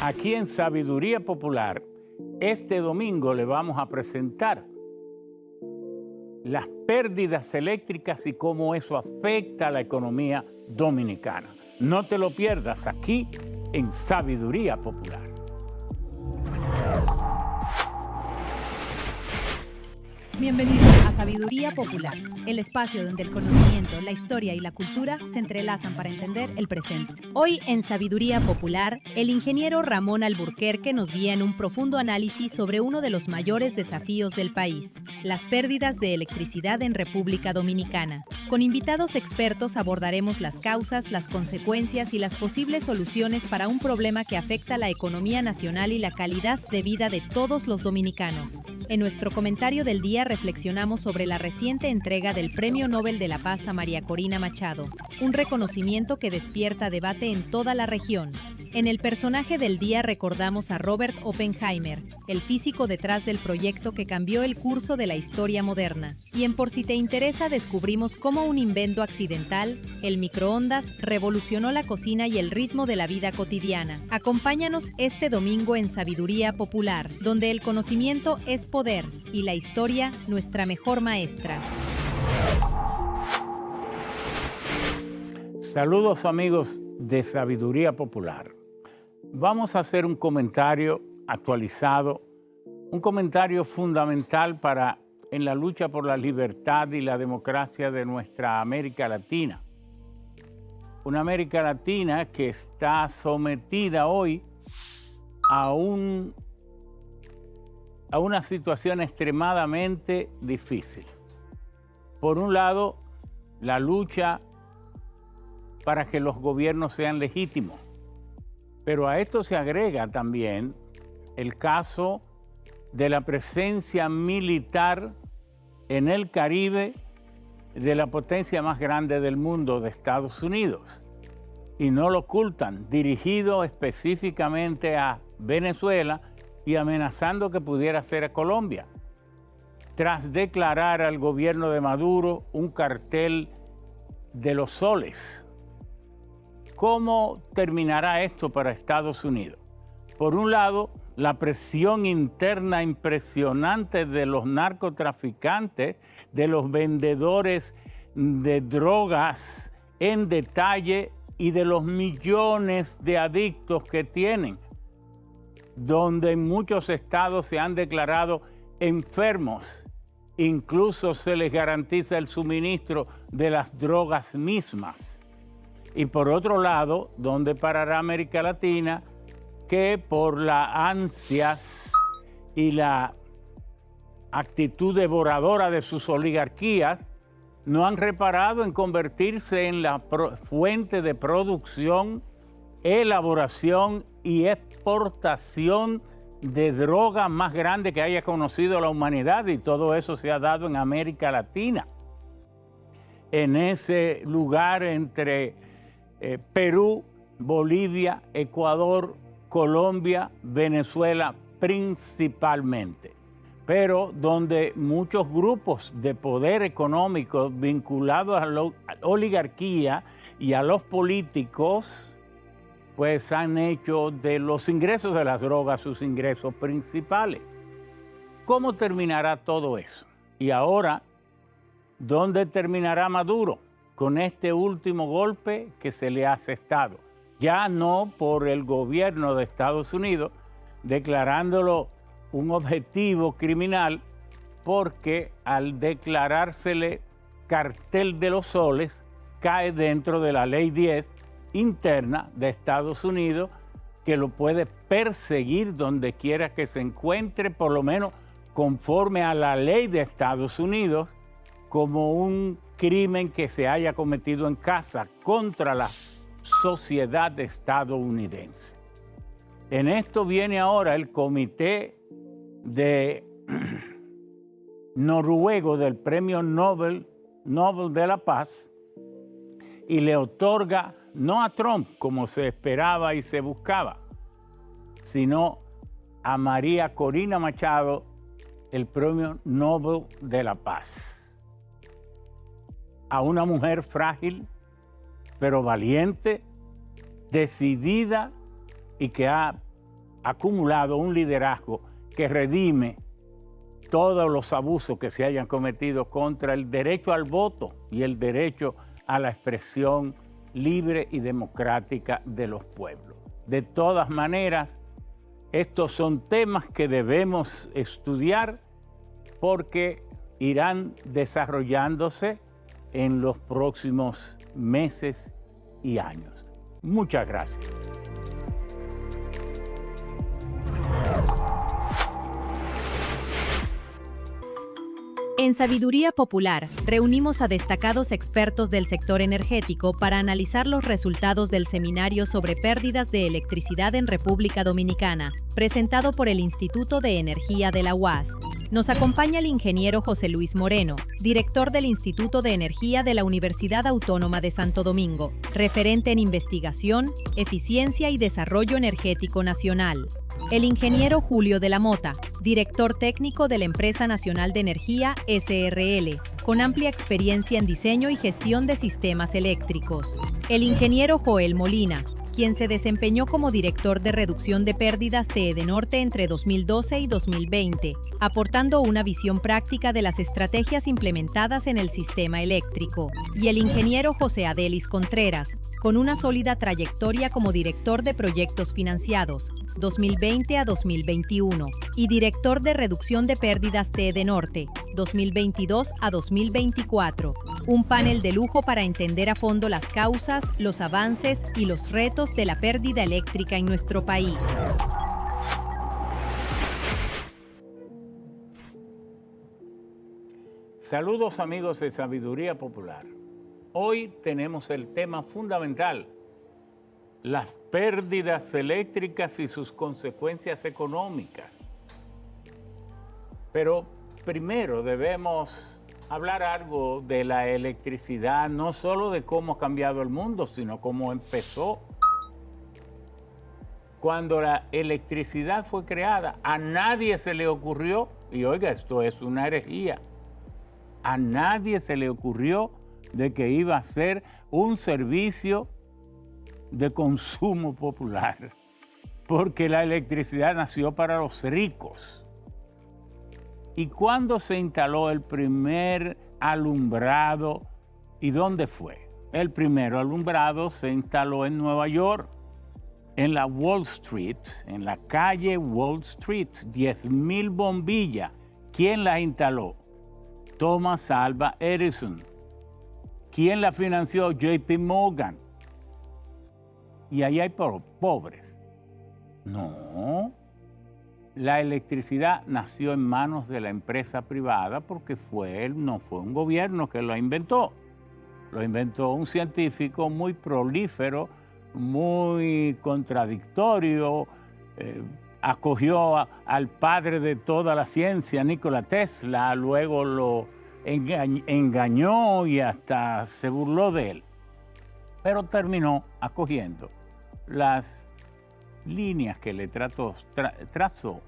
Aquí en Sabiduría Popular, este domingo le vamos a presentar las pérdidas eléctricas y cómo eso afecta a la economía dominicana. No te lo pierdas aquí en Sabiduría Popular. Bienvenidos a Sabiduría Popular, el espacio donde el conocimiento, la historia y la cultura se entrelazan para entender el presente. Hoy en Sabiduría Popular, el ingeniero Ramón Alburquerque nos guía en un profundo análisis sobre uno de los mayores desafíos del país, las pérdidas de electricidad en República Dominicana. Con invitados expertos abordaremos las causas, las consecuencias y las posibles soluciones para un problema que afecta la economía nacional y la calidad de vida de todos los dominicanos. En nuestro comentario del día reflexionamos sobre la reciente entrega del Premio Nobel de la Paz a María Corina Machado, un reconocimiento que despierta debate en toda la región. En el personaje del día recordamos a Robert Oppenheimer, el físico detrás del proyecto que cambió el curso de la historia moderna. Y en Por si te interesa descubrimos cómo un invento accidental, el microondas, revolucionó la cocina y el ritmo de la vida cotidiana. Acompáñanos este domingo en Sabiduría Popular, donde el conocimiento es poder y la historia nuestra mejor maestra. Saludos amigos de Sabiduría Popular. Vamos a hacer un comentario actualizado, un comentario fundamental en la lucha por la libertad y la democracia de nuestra América Latina. Una América Latina que está sometida hoy a una situación extremadamente difícil. Por un lado, la lucha para que los gobiernos sean legítimos. Pero a esto se agrega también el caso de la presencia militar en el Caribe de la potencia más grande del mundo, de Estados Unidos. Y no lo ocultan, dirigido específicamente a Venezuela y amenazando que pudiera ser a Colombia, tras declarar al gobierno de Maduro un cartel de los soles. ¿Cómo terminará esto para Estados Unidos? Por un lado, la presión interna impresionante de los narcotraficantes, de los vendedores de drogas en detalle y de los millones de adictos que tienen, donde en muchos estados se han declarado enfermos. Incluso se les garantiza el suministro de las drogas mismas. Y por otro lado, ¿dónde parará América Latina? Que por las ansias y la actitud devoradora de sus oligarquías, no han reparado en convertirse en la fuente de producción, elaboración y exportación de droga más grande que haya conocido la humanidad, y todo eso se ha dado en América Latina. En ese lugar entre Perú, Bolivia, Ecuador, Colombia, Venezuela principalmente, pero donde muchos grupos de poder económico vinculados a la oligarquía y a los políticos, pues han hecho de los ingresos de las drogas sus ingresos principales. ¿Cómo terminará todo eso? Y ahora, ¿dónde terminará Maduro con este último golpe que se le ha asestado? Ya no por el gobierno de Estados Unidos, declarándolo un objetivo criminal, porque al declarársele cartel de los soles, cae dentro de la ley 10 interna de Estados Unidos, que lo puede perseguir donde quiera que se encuentre, por lo menos conforme a la ley de Estados Unidos, como un crimen que se haya cometido en casa contra la sociedad estadounidense. En esto viene ahora el comité noruego del Premio Nobel de la Paz y le otorga no a Trump como se esperaba y se buscaba, sino a María Corina Machado el Premio Nobel de la Paz. A una mujer frágil, pero valiente, decidida y que ha acumulado un liderazgo que redime todos los abusos que se hayan cometido contra el derecho al voto y el derecho a la expresión libre y democrática de los pueblos. De todas maneras, estos son temas que debemos estudiar porque irán desarrollándose en los próximos meses y años. Muchas gracias. En Sabiduría Popular, reunimos a destacados expertos del sector energético para analizar los resultados del seminario sobre pérdidas de electricidad en República Dominicana, presentado por el Instituto de Energía de la UAS. Nos acompaña el ingeniero José Luis Moreno, director del Instituto de Energía de la Universidad Autónoma de Santo Domingo, referente en investigación, eficiencia y desarrollo energético nacional. El ingeniero Julio de la Mota, director técnico de la Empresa Nacional de Energía, SRL, con amplia experiencia en diseño y gestión de sistemas eléctricos. El ingeniero Joel Molina, quien se desempeñó como director de reducción de pérdidas de Edenorte entre 2012 y 2020, aportando una visión práctica de las estrategias implementadas en el sistema eléctrico. Y el ingeniero José Adelis Contreras, con una sólida trayectoria como director de proyectos financiados, 2020 a 2021, y director de reducción de pérdidas de Edenorte, 2022 a 2024. Un panel de lujo para entender a fondo las causas, los avances y los retos de la pérdida eléctrica en nuestro país. Saludos amigos de Sabiduría Popular. Hoy tenemos el tema fundamental, las pérdidas eléctricas y sus consecuencias económicas. Pero primero debemos hablar algo de la electricidad, no solo de cómo ha cambiado el mundo, sino cómo empezó. Cuando la electricidad fue creada, a nadie se le ocurrió, y oiga, esto es una herejía, a nadie se le ocurrió de que iba a ser un servicio de consumo popular, porque la electricidad nació para los ricos. ¿Y cuándo se instaló el primer alumbrado? ¿Y dónde fue? El primer alumbrado se instaló en Nueva York, en la Wall Street, en la calle Wall Street, 10,000 bombillas. ¿Quién las instaló? Thomas Alva Edison. ¿Quién la financió? JP Morgan. Y ahí hay pobres. No. La electricidad nació en manos de la empresa privada porque no fue un gobierno que lo inventó. Lo inventó un científico muy prolífero, muy contradictorio, acogió al padre de toda la ciencia, Nikola Tesla, luego lo engañó y hasta se burló de él. Pero terminó acogiendo las líneas que le trazó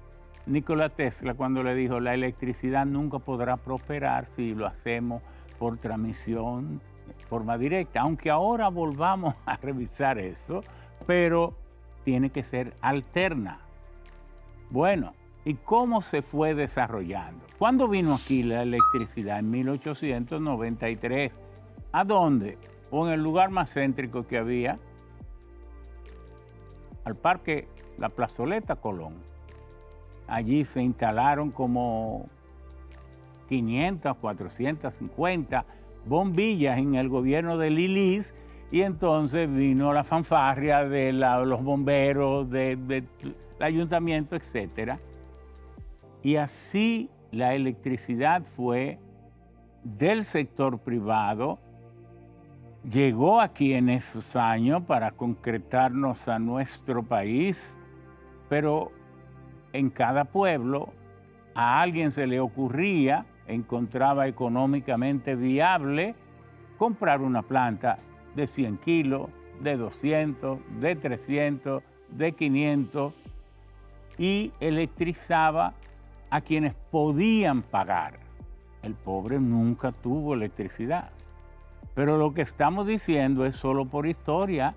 Nikola Tesla cuando le dijo: la electricidad nunca podrá prosperar si lo hacemos por transmisión de forma directa, aunque ahora volvamos a revisar eso, pero tiene que ser alterna. Bueno, ¿y cómo se fue desarrollando? ¿Cuándo vino aquí la electricidad? En 1893. ¿A dónde? O en el lugar más céntrico que había, al parque La Plazoleta Colón. Allí se instalaron como 500, 450 bombillas en el gobierno de Lilis, y entonces vino la fanfarria de los bomberos, del ayuntamiento, etc. Y así la electricidad fue del sector privado. Llegó aquí en esos años para concretarnos a nuestro país, pero en cada pueblo a alguien se le ocurría, encontraba económicamente viable comprar una planta de 100 kilos, de 200, de 300, de 500 y electrizaba a quienes podían pagar. El pobre nunca tuvo electricidad. Pero lo que estamos diciendo es solo por historia.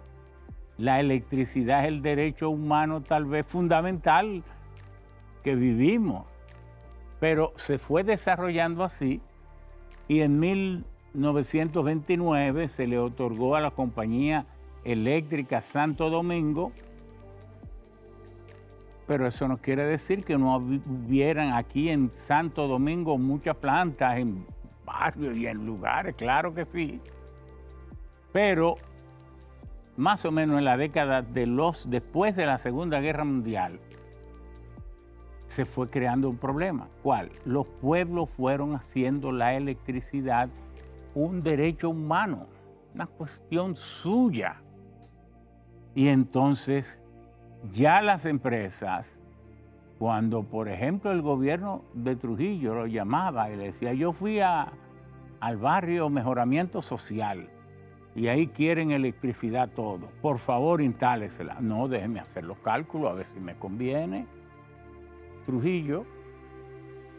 La electricidad es el derecho humano tal vez fundamental que vivimos, pero se fue desarrollando así y en 1929 se le otorgó a la Compañía Eléctrica Santo Domingo, pero eso no quiere decir que no hubieran aquí en Santo Domingo muchas plantas en barrios y en lugares, claro que sí, pero más o menos en la década después de la Segunda Guerra Mundial, se fue creando un problema. ¿Cuál? Los pueblos fueron haciendo la electricidad un derecho humano, una cuestión suya. Y entonces ya las empresas, cuando por ejemplo el gobierno de Trujillo lo llamaba y le decía, yo fui al barrio Mejoramiento Social, y ahí quieren electricidad todo. Por favor, instálesela. No, déjeme hacer los cálculos a ver si me conviene. Trujillo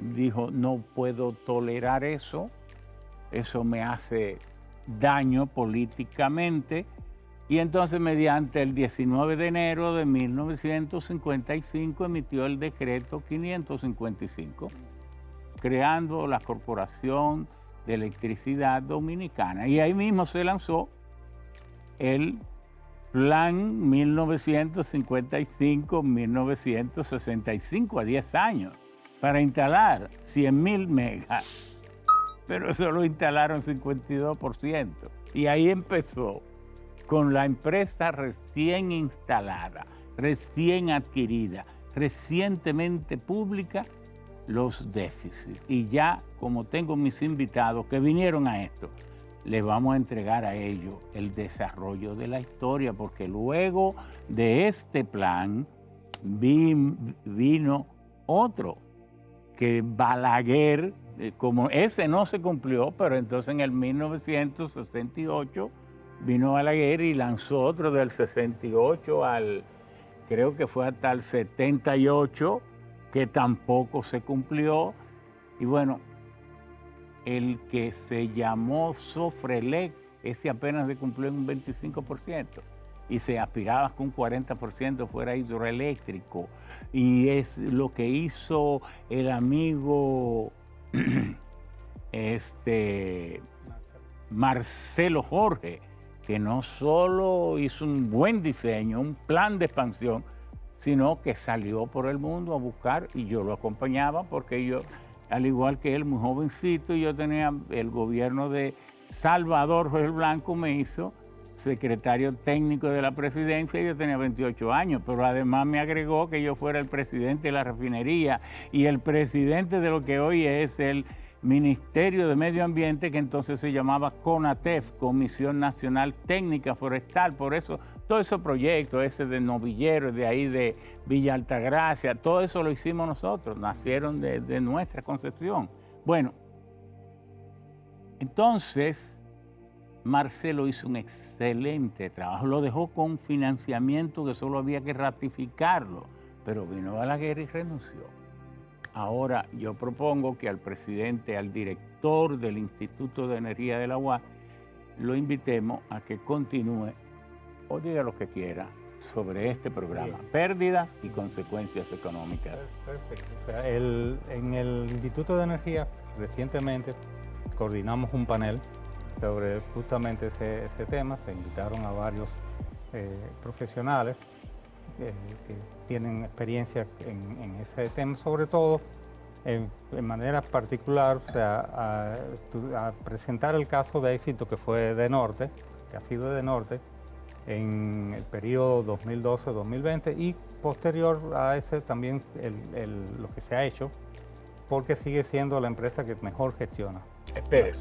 dijo, no puedo tolerar eso. Eso me hace daño políticamente. Y entonces, mediante el 19 de enero de 1955, emitió el decreto 555, creando la Corporación de Electricidad Dominicana. Y ahí mismo se lanzó el Plan 1955-1965 a 10 años para instalar 100.000 megas. Pero solo instalaron 52%. Y ahí empezó con la empresa recién instalada, recién adquirida, recientemente pública, los déficits. Y ya, como tengo mis invitados que vinieron a esto, les vamos a entregar a ellos el desarrollo de la historia, porque luego de este plan vino otro, que Balaguer, como ese no se cumplió, pero entonces en el 1968 vino Balaguer y lanzó otro del 68 creo que fue hasta el 78, que tampoco se cumplió. Y bueno, el que se llamó Sofrelec, ese apenas se cumplió en un 25%, y se aspiraba que un 40% fuera hidroeléctrico. Y es lo que hizo el amigo Marcelo Jorge, que no solo hizo un buen diseño, un plan de expansión, sino que salió por el mundo a buscar, y yo lo acompañaba porque yo, al igual que él, muy jovencito, yo tenía el gobierno de Salvador Jorge Blanco, me hizo secretario técnico de la presidencia y yo tenía 28 años, pero además me agregó que yo fuera el presidente de la refinería y el presidente de lo que hoy es el Ministerio de Medio Ambiente, que entonces se llamaba CONATEF, Comisión Nacional Técnica Forestal. Por eso, todos esos proyectos, ese de Novillero, de ahí de Villa Altagracia, todo eso lo hicimos nosotros, nacieron de nuestra concepción. Bueno, entonces Marcelo hizo un excelente trabajo, lo dejó con financiamiento que solo había que ratificarlo, pero vino Balaguer y renunció. Ahora yo propongo que al presidente, al director del Instituto de Energía de la UAS, lo invitemos a que continúe o diga lo que quiera sobre este programa, pérdidas y consecuencias económicas. Perfecto. O sea, en el Instituto de Energía recientemente coordinamos un panel sobre justamente ese tema. Se invitaron a varios profesionales que tienen experiencia en ese tema, sobre todo en manera particular, o sea, a presentar el caso de éxito que fue de Norte, que ha sido de Norte en el periodo 2012-2020 y posterior a ese también lo que se ha hecho, porque sigue siendo la empresa que mejor gestiona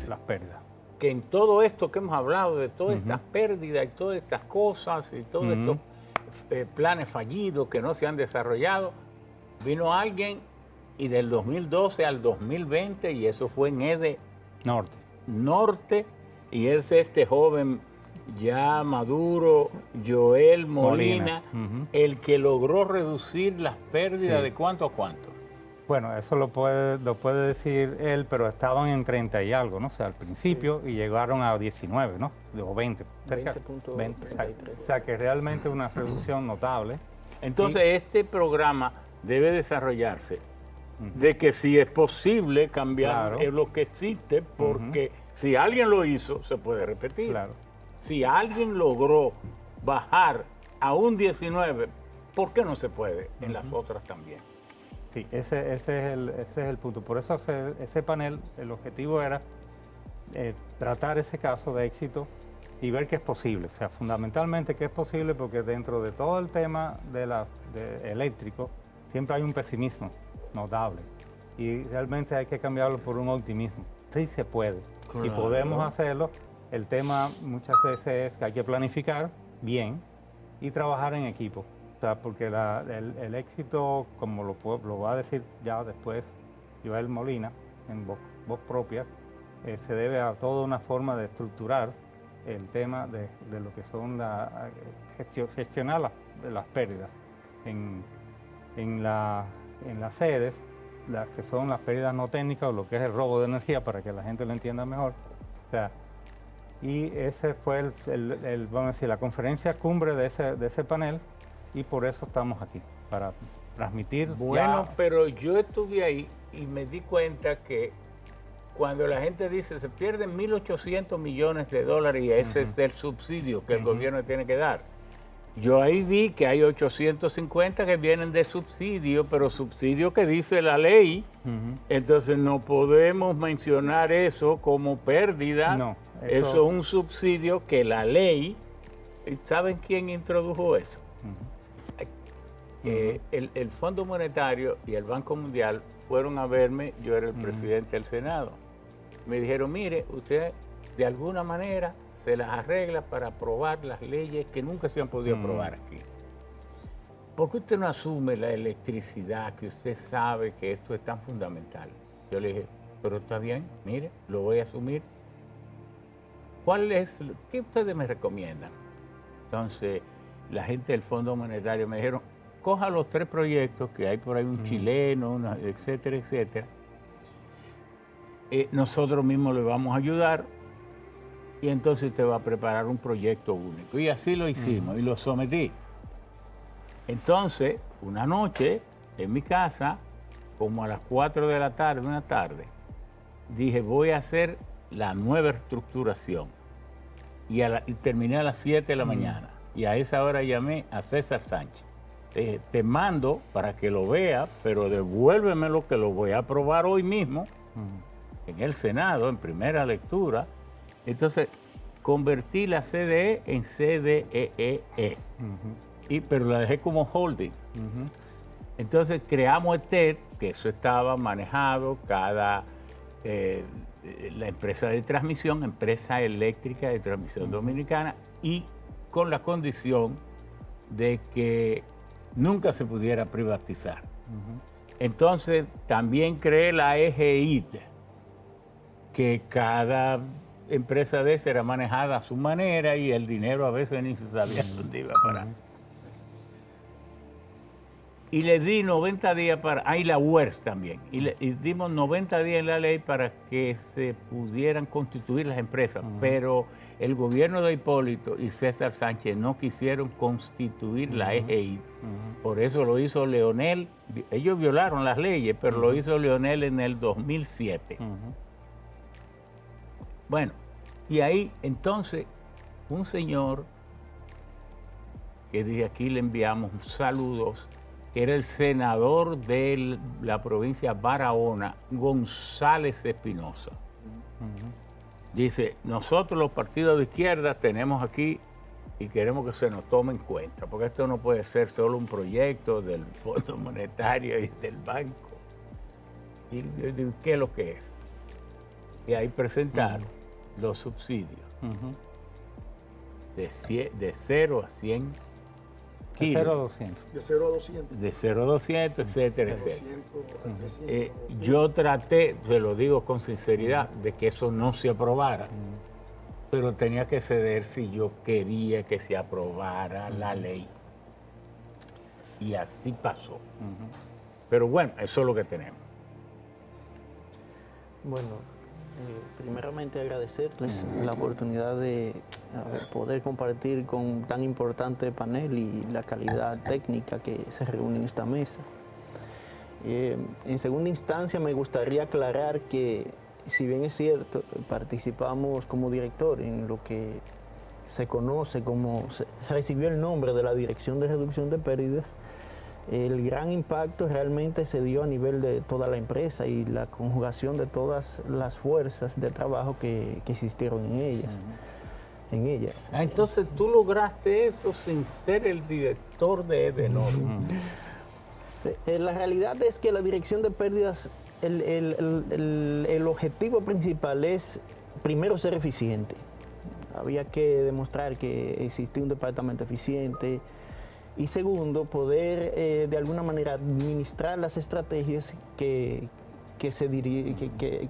las pérdidas. Que en todo esto que hemos hablado, de todas estas pérdidas y todas estas cosas y todos estos planes fallidos que no se han desarrollado, vino alguien y del 2012 al 2020, y eso fue en EDE Norte, y es este joven ya maduro, Joel Molina, el que logró reducir las pérdidas de cuánto a cuánto. Bueno, eso lo puede decir él, pero estaban en 30 y algo, ¿no? O sea, al principio y llegaron a 19, ¿no? O 20. Cerca, 20, o sea, que realmente una reducción notable. Entonces, este programa debe desarrollarse de que si es posible cambiar Claro. lo que existe, porque si alguien lo hizo, se puede repetir. Claro. Si alguien logró bajar a un 19, ¿por qué no se puede en las otras también? Sí, ese es el punto. Por eso ese panel, el objetivo era tratar ese caso de éxito y ver que es posible. O sea, fundamentalmente que es posible porque dentro de todo el tema de eléctrico siempre hay un pesimismo notable y realmente hay que cambiarlo por un optimismo. Sí se puede y podemos hacerlo. El tema muchas veces es que hay que planificar bien y trabajar en equipo. O sea, porque el éxito, como lo va a decir ya después Joel Molina, en voz propia, se debe a toda una forma de estructurar el tema de lo que son gestionar las pérdidas. En las sedes, las que son las pérdidas no técnicas o lo que es el robo de energía, para que la gente lo entienda mejor. O sea, y ese fue vamos a decir, la conferencia cumbre de ese panel. Y por eso estamos aquí, para transmitir. Bueno, pero yo estuve ahí y me di cuenta que cuando la gente dice se pierden 1.800 millones de dólares y ese es el subsidio que el gobierno tiene que dar. Yo ahí vi que hay 850 que vienen de subsidio, pero subsidio que dice la ley. Entonces no podemos mencionar eso como pérdida. No, eso es un subsidio que la ley. ¿Saben quién introdujo eso? El Fondo Monetario y el Banco Mundial fueron a verme, yo era el presidente del Senado. Me dijeron, mire, usted de alguna manera se las arregla para aprobar las leyes que nunca se han podido aprobar aquí. ¿Por qué usted no asume la electricidad, que usted sabe que esto es tan fundamental? Yo le dije, pero está bien, mire, lo voy a asumir. ¿Qué ustedes me recomiendan? Entonces, la gente del Fondo Monetario me dijeron, coja los 3 proyectos, que hay por ahí un chileno, etcétera, etcétera. Nosotros mismos le vamos a ayudar y entonces usted va a preparar un proyecto único. Y así lo hicimos y lo sometí. Entonces, una noche, en mi casa, como a las 4 de la tarde, una tarde, dije, voy a hacer la nueva estructuración. Y terminé a las 7 de la mañana. Y a esa hora llamé a César Sánchez. Te mando para que lo vea, pero devuélvemelo que lo voy a aprobar hoy mismo en el Senado, en primera lectura. Entonces, convertí la CDE en CDEE, pero la dejé como holding. Entonces, creamos ETED, que eso estaba manejado, la empresa de transmisión, empresa eléctrica de transmisión dominicana, y con la condición de que nunca se pudiera privatizar. Entonces, también creé la EGID, que cada empresa de esa era manejada a su manera y el dinero a veces ni se sabía dónde iba a parar. Y le di 90 días y la UERS también, y dimos 90 días en la ley para que se pudieran constituir las empresas, pero el gobierno de Hipólito y César Sánchez no quisieron constituir la EGI. Por eso lo hizo Leonel. Ellos violaron las leyes, pero lo hizo Leonel en el 2007. Bueno, y ahí entonces un señor que desde aquí le enviamos saludos, que era el senador de la provincia Barahona, González Espinosa. Dice, nosotros los partidos de izquierda tenemos aquí y queremos que se nos tome en cuenta, porque esto no puede ser solo un proyecto del Fondo Monetario y del banco. ¿Y qué es lo que es? Y ahí presentaron los subsidios de 0 a 100 kilos. De 0 a 200. De 0 a 200. De 0 a 200, etcétera, De etcétera. 200 a 300. Yo traté, se lo digo con sinceridad, de que eso no se aprobara, pero tenía que ceder si yo quería que se aprobara la ley. Y así pasó. Pero bueno, eso es lo que tenemos. Bueno, primeramente agradecerles la oportunidad de poder compartir con tan importante panel y la calidad técnica que se reúne en esta mesa. En segunda instancia, me gustaría aclarar que, si bien es cierto, participamos como director en lo que se conoce como, recibió el nombre de la Dirección de Reducción de Pérdidas, el gran impacto realmente se dio a nivel de toda la empresa y la conjugación de todas las fuerzas de trabajo que existieron en ellas. Entonces tú lograste eso sin ser el director de Edenor. La realidad es que la Dirección de Pérdidas, el objetivo principal es primero ser eficiente. Había que demostrar que existía un departamento eficiente. Y segundo, poder de alguna manera administrar las estrategias que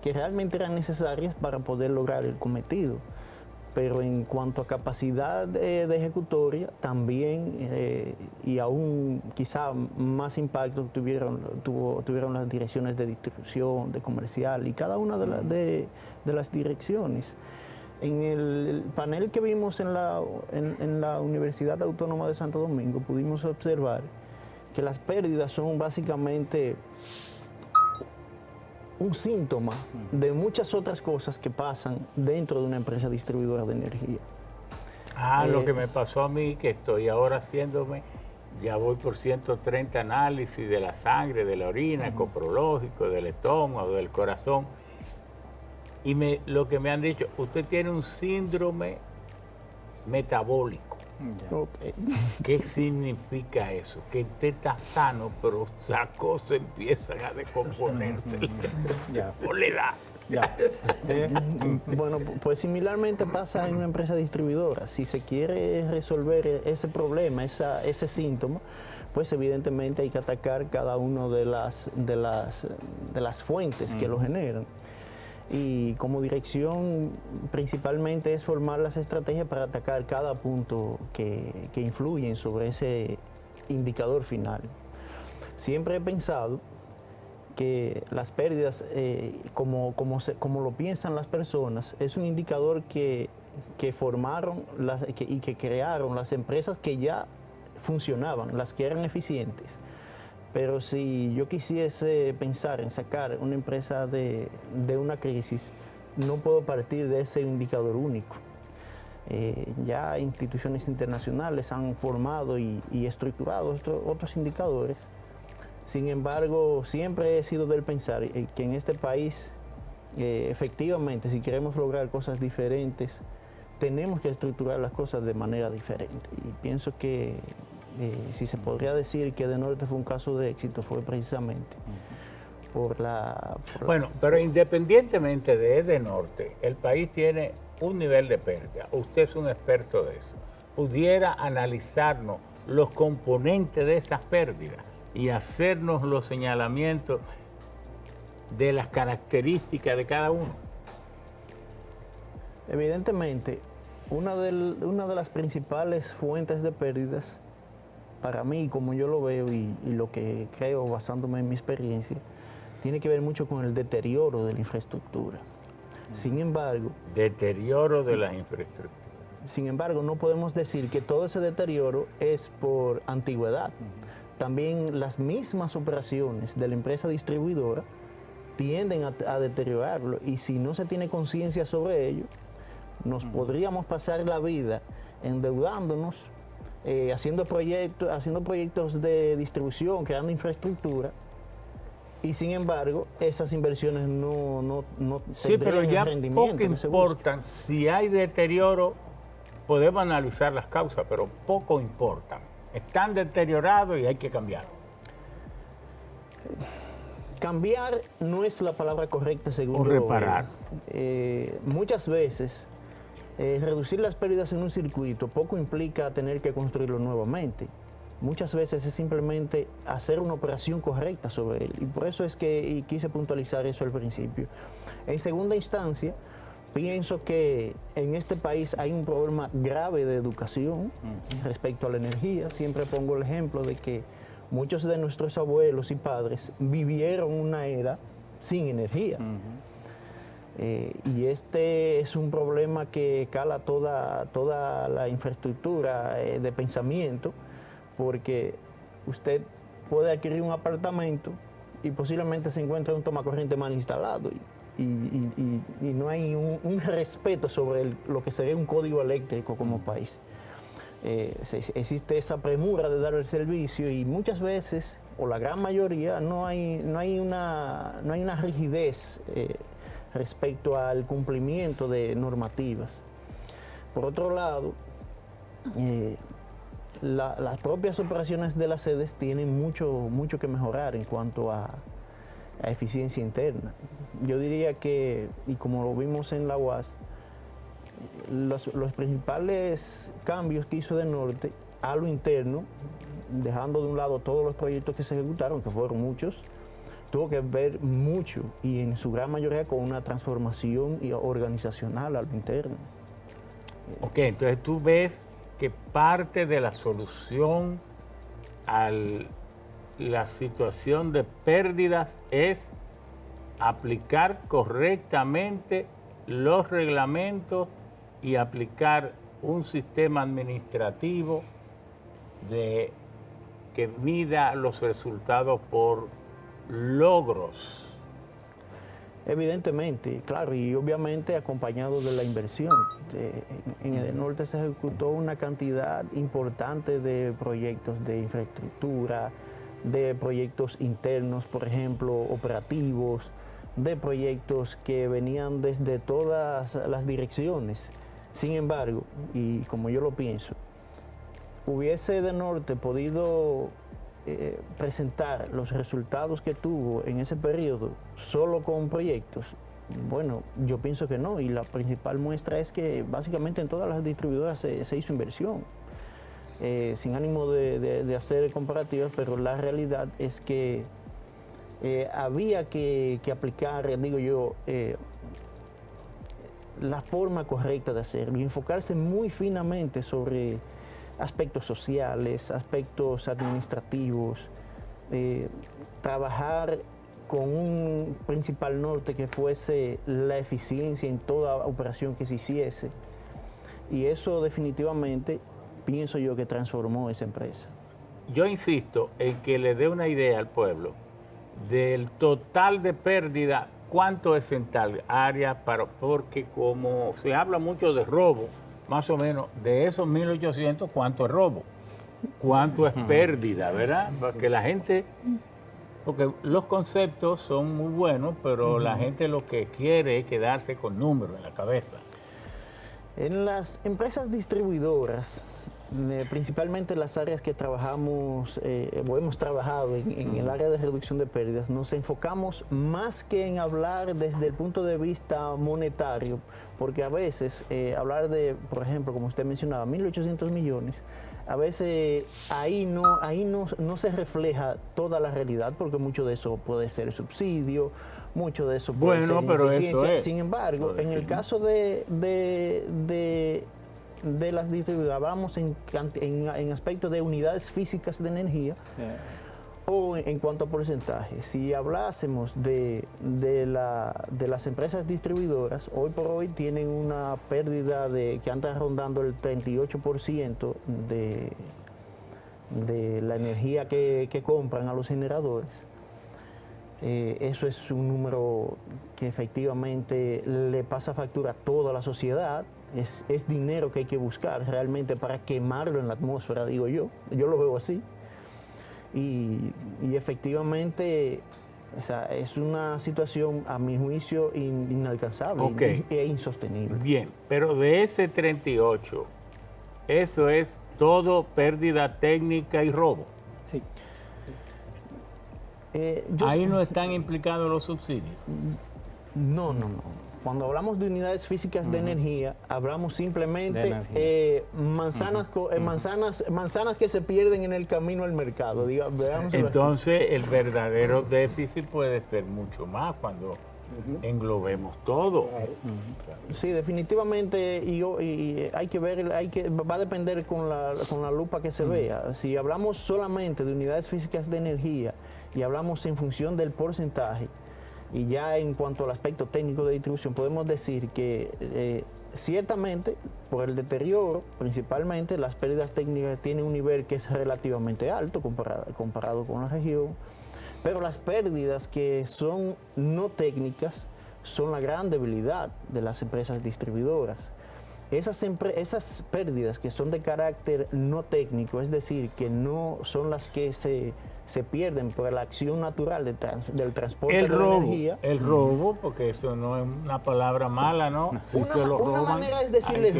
realmente eran necesarias para poder lograr el cometido. Pero en cuanto a capacidad de ejecutoria, también, y aún quizá más impacto tuvieron las direcciones de distribución, de comercial y cada una de las direcciones. En el panel que vimos en la Universidad Autónoma de Santo Domingo, pudimos observar que las pérdidas son básicamente un síntoma de muchas otras cosas que pasan dentro de una empresa distribuidora de energía. Lo que me pasó a mí, que estoy ahora haciéndome, ya voy por 130 análisis de la sangre, de la orina, coprológico, del estómago, del corazón. Y lo que me han dicho, usted tiene un síndrome metabólico. Okay. ¿Qué significa eso? Que usted está sano, pero las cosas empiezan a descomponerse por la edad. Bueno, pues similarmente pasa en una empresa distribuidora. Si se quiere resolver ese problema, ese síntoma, pues evidentemente hay que atacar cada una de las fuentes que lo generan. Y como dirección, principalmente es formar las estrategias para atacar cada punto que influyen sobre ese indicador final. Siempre he pensado que las pérdidas, como lo piensan las personas, es un indicador que formaron y que crearon las empresas que ya funcionaban, las que eran eficientes. Pero si yo quisiese pensar en sacar una empresa de una crisis, no puedo partir de ese indicador único. Ya instituciones internacionales han formado y estructurado otros indicadores. Sin embargo, siempre he sido del pensar que en este país, efectivamente, si queremos lograr cosas diferentes, tenemos que estructurar las cosas de manera diferente. Y pienso que si se podría decir que Edenorte fue un caso de éxito, fue precisamente Bueno, pero independientemente de Edenorte, el país tiene un nivel de pérdida. Usted es un experto de eso. ¿Pudiera analizarnos los componentes de esas pérdidas y hacernos los señalamientos de las características de cada uno? Evidentemente, una de las principales fuentes de pérdidas, para mí, como yo lo veo y lo que creo basándome en mi experiencia, tiene que ver mucho con el deterioro de la infraestructura. Sin embargo... Deterioro de la infraestructura. Sin embargo, no podemos decir que todo ese deterioro es por antigüedad. También las mismas operaciones de la empresa distribuidora tienden a deteriorarlo, y si no se tiene conciencia sobre ello, nos podríamos pasar la vida endeudándonos, haciendo proyectos de distribución, creando infraestructura, y sin embargo esas inversiones no tendrían el rendimiento poco que se busca. importan. Si hay deterioro, podemos analizar las causas, pero poco importan. Están deteriorados y hay que cambiarlo. Cambiar no es la palabra correcta, según yo. Reparar. Muchas veces reducir las pérdidas en un circuito poco implica tener que construirlo nuevamente. Muchas veces es simplemente hacer una operación correcta sobre él. Y por eso es que quise puntualizar eso al principio. En segunda instancia, pienso que en este país hay un problema grave de educación respecto a la energía. Siempre pongo el ejemplo de que muchos de nuestros abuelos y padres vivieron una era sin energía. Y este es un problema que cala toda la infraestructura de pensamiento, porque usted puede adquirir un apartamento y posiblemente se encuentre un tomacorriente mal instalado y no hay un respeto sobre lo que sería un código eléctrico como país. Existe esa premura de dar el servicio y muchas veces, o la gran mayoría, no hay una rigidez respecto al cumplimiento de normativas. Por otro lado, las propias operaciones de las sedes tienen mucho que mejorar en cuanto a eficiencia interna. Yo diría que, y como lo vimos en la UAS, los principales cambios que hizo de norte a lo interno, dejando de un lado todos los proyectos que se ejecutaron, que fueron muchos, tuvo que ver mucho y en su gran mayoría con una transformación organizacional a lo interno. Ok, entonces tú ves que parte de la solución a la situación de pérdidas es aplicar correctamente los reglamentos y aplicar un sistema administrativo que mida los resultados por logros. Evidentemente, claro, y obviamente acompañado de la inversión. En el norte se ejecutó una cantidad importante de proyectos de infraestructura, de proyectos internos, por ejemplo, operativos, de proyectos que venían desde todas las direcciones. Sin embargo, y como yo lo pienso, hubiese de norte podido presentar los resultados que tuvo en ese periodo solo con proyectos. Bueno, yo pienso que no, y la principal muestra es que básicamente en todas las distribuidoras se hizo inversión. Sin ánimo de hacer comparativas, pero la realidad es que había que aplicar, digo yo, la forma correcta de hacerlo y enfocarse muy finamente sobre aspectos sociales, aspectos administrativos, trabajar con un principal norte que fuese la eficiencia en toda operación que se hiciese. Y eso definitivamente pienso yo que transformó esa empresa. Yo insisto en que le dé una idea al pueblo del total de pérdida, cuánto es en tal área, porque como se habla mucho de robo, más o menos de esos 1.800, ¿cuánto es robo? ¿Cuánto es pérdida, verdad? Porque la gente, porque los conceptos son muy buenos, pero la gente lo que quiere es quedarse con números en la cabeza. En las empresas distribuidoras, principalmente las áreas que trabajamos o hemos trabajado en el área de reducción de pérdidas, nos enfocamos más que en hablar desde el punto de vista monetario, porque a veces hablar de, por ejemplo, como usted mencionaba, 1.800 millones, a veces ahí no se refleja toda la realidad, porque mucho de eso puede ser subsidio, mucho de eso puede ser ineficiencia. Sin embargo, en el caso de las distribuidoras, hablamos en aspectos de unidades físicas de energía o en cuanto a porcentaje. Si hablásemos de las empresas distribuidoras, hoy por hoy tienen una pérdida que anda rondando el 38% de la energía que compran a los generadores. Eso es un número que efectivamente le pasa factura a toda la sociedad. Es dinero que hay que buscar realmente para quemarlo en la atmósfera, digo yo. Yo lo veo así. Y efectivamente, o sea, es una situación, a mi juicio, inalcanzable e insostenible. Bien, pero de ese 38, eso es todo pérdida técnica y robo. Sí. Ahí no están implicados los subsidios. No. Cuando hablamos de unidades físicas de energía, hablamos simplemente manzanas que se pierden en el camino al mercado. Entonces, el verdadero déficit puede ser mucho más cuando englobemos todo. Sí, definitivamente, y hay que ver, va a depender con la lupa que se vea. Si hablamos solamente de unidades físicas de energía y hablamos en función del porcentaje, Y ya en cuanto al aspecto técnico de distribución, podemos decir que ciertamente, por el deterioro, principalmente, las pérdidas técnicas tienen un nivel que es relativamente alto comparado con la región, pero las pérdidas que son no técnicas son la gran debilidad de las empresas distribuidoras. Esas pérdidas que son de carácter no técnico, es decir, que no son las que se pierden por la acción natural del transporte de la energía. El robo, porque eso no es una palabra mala, ¿no? Si Una manera es decirle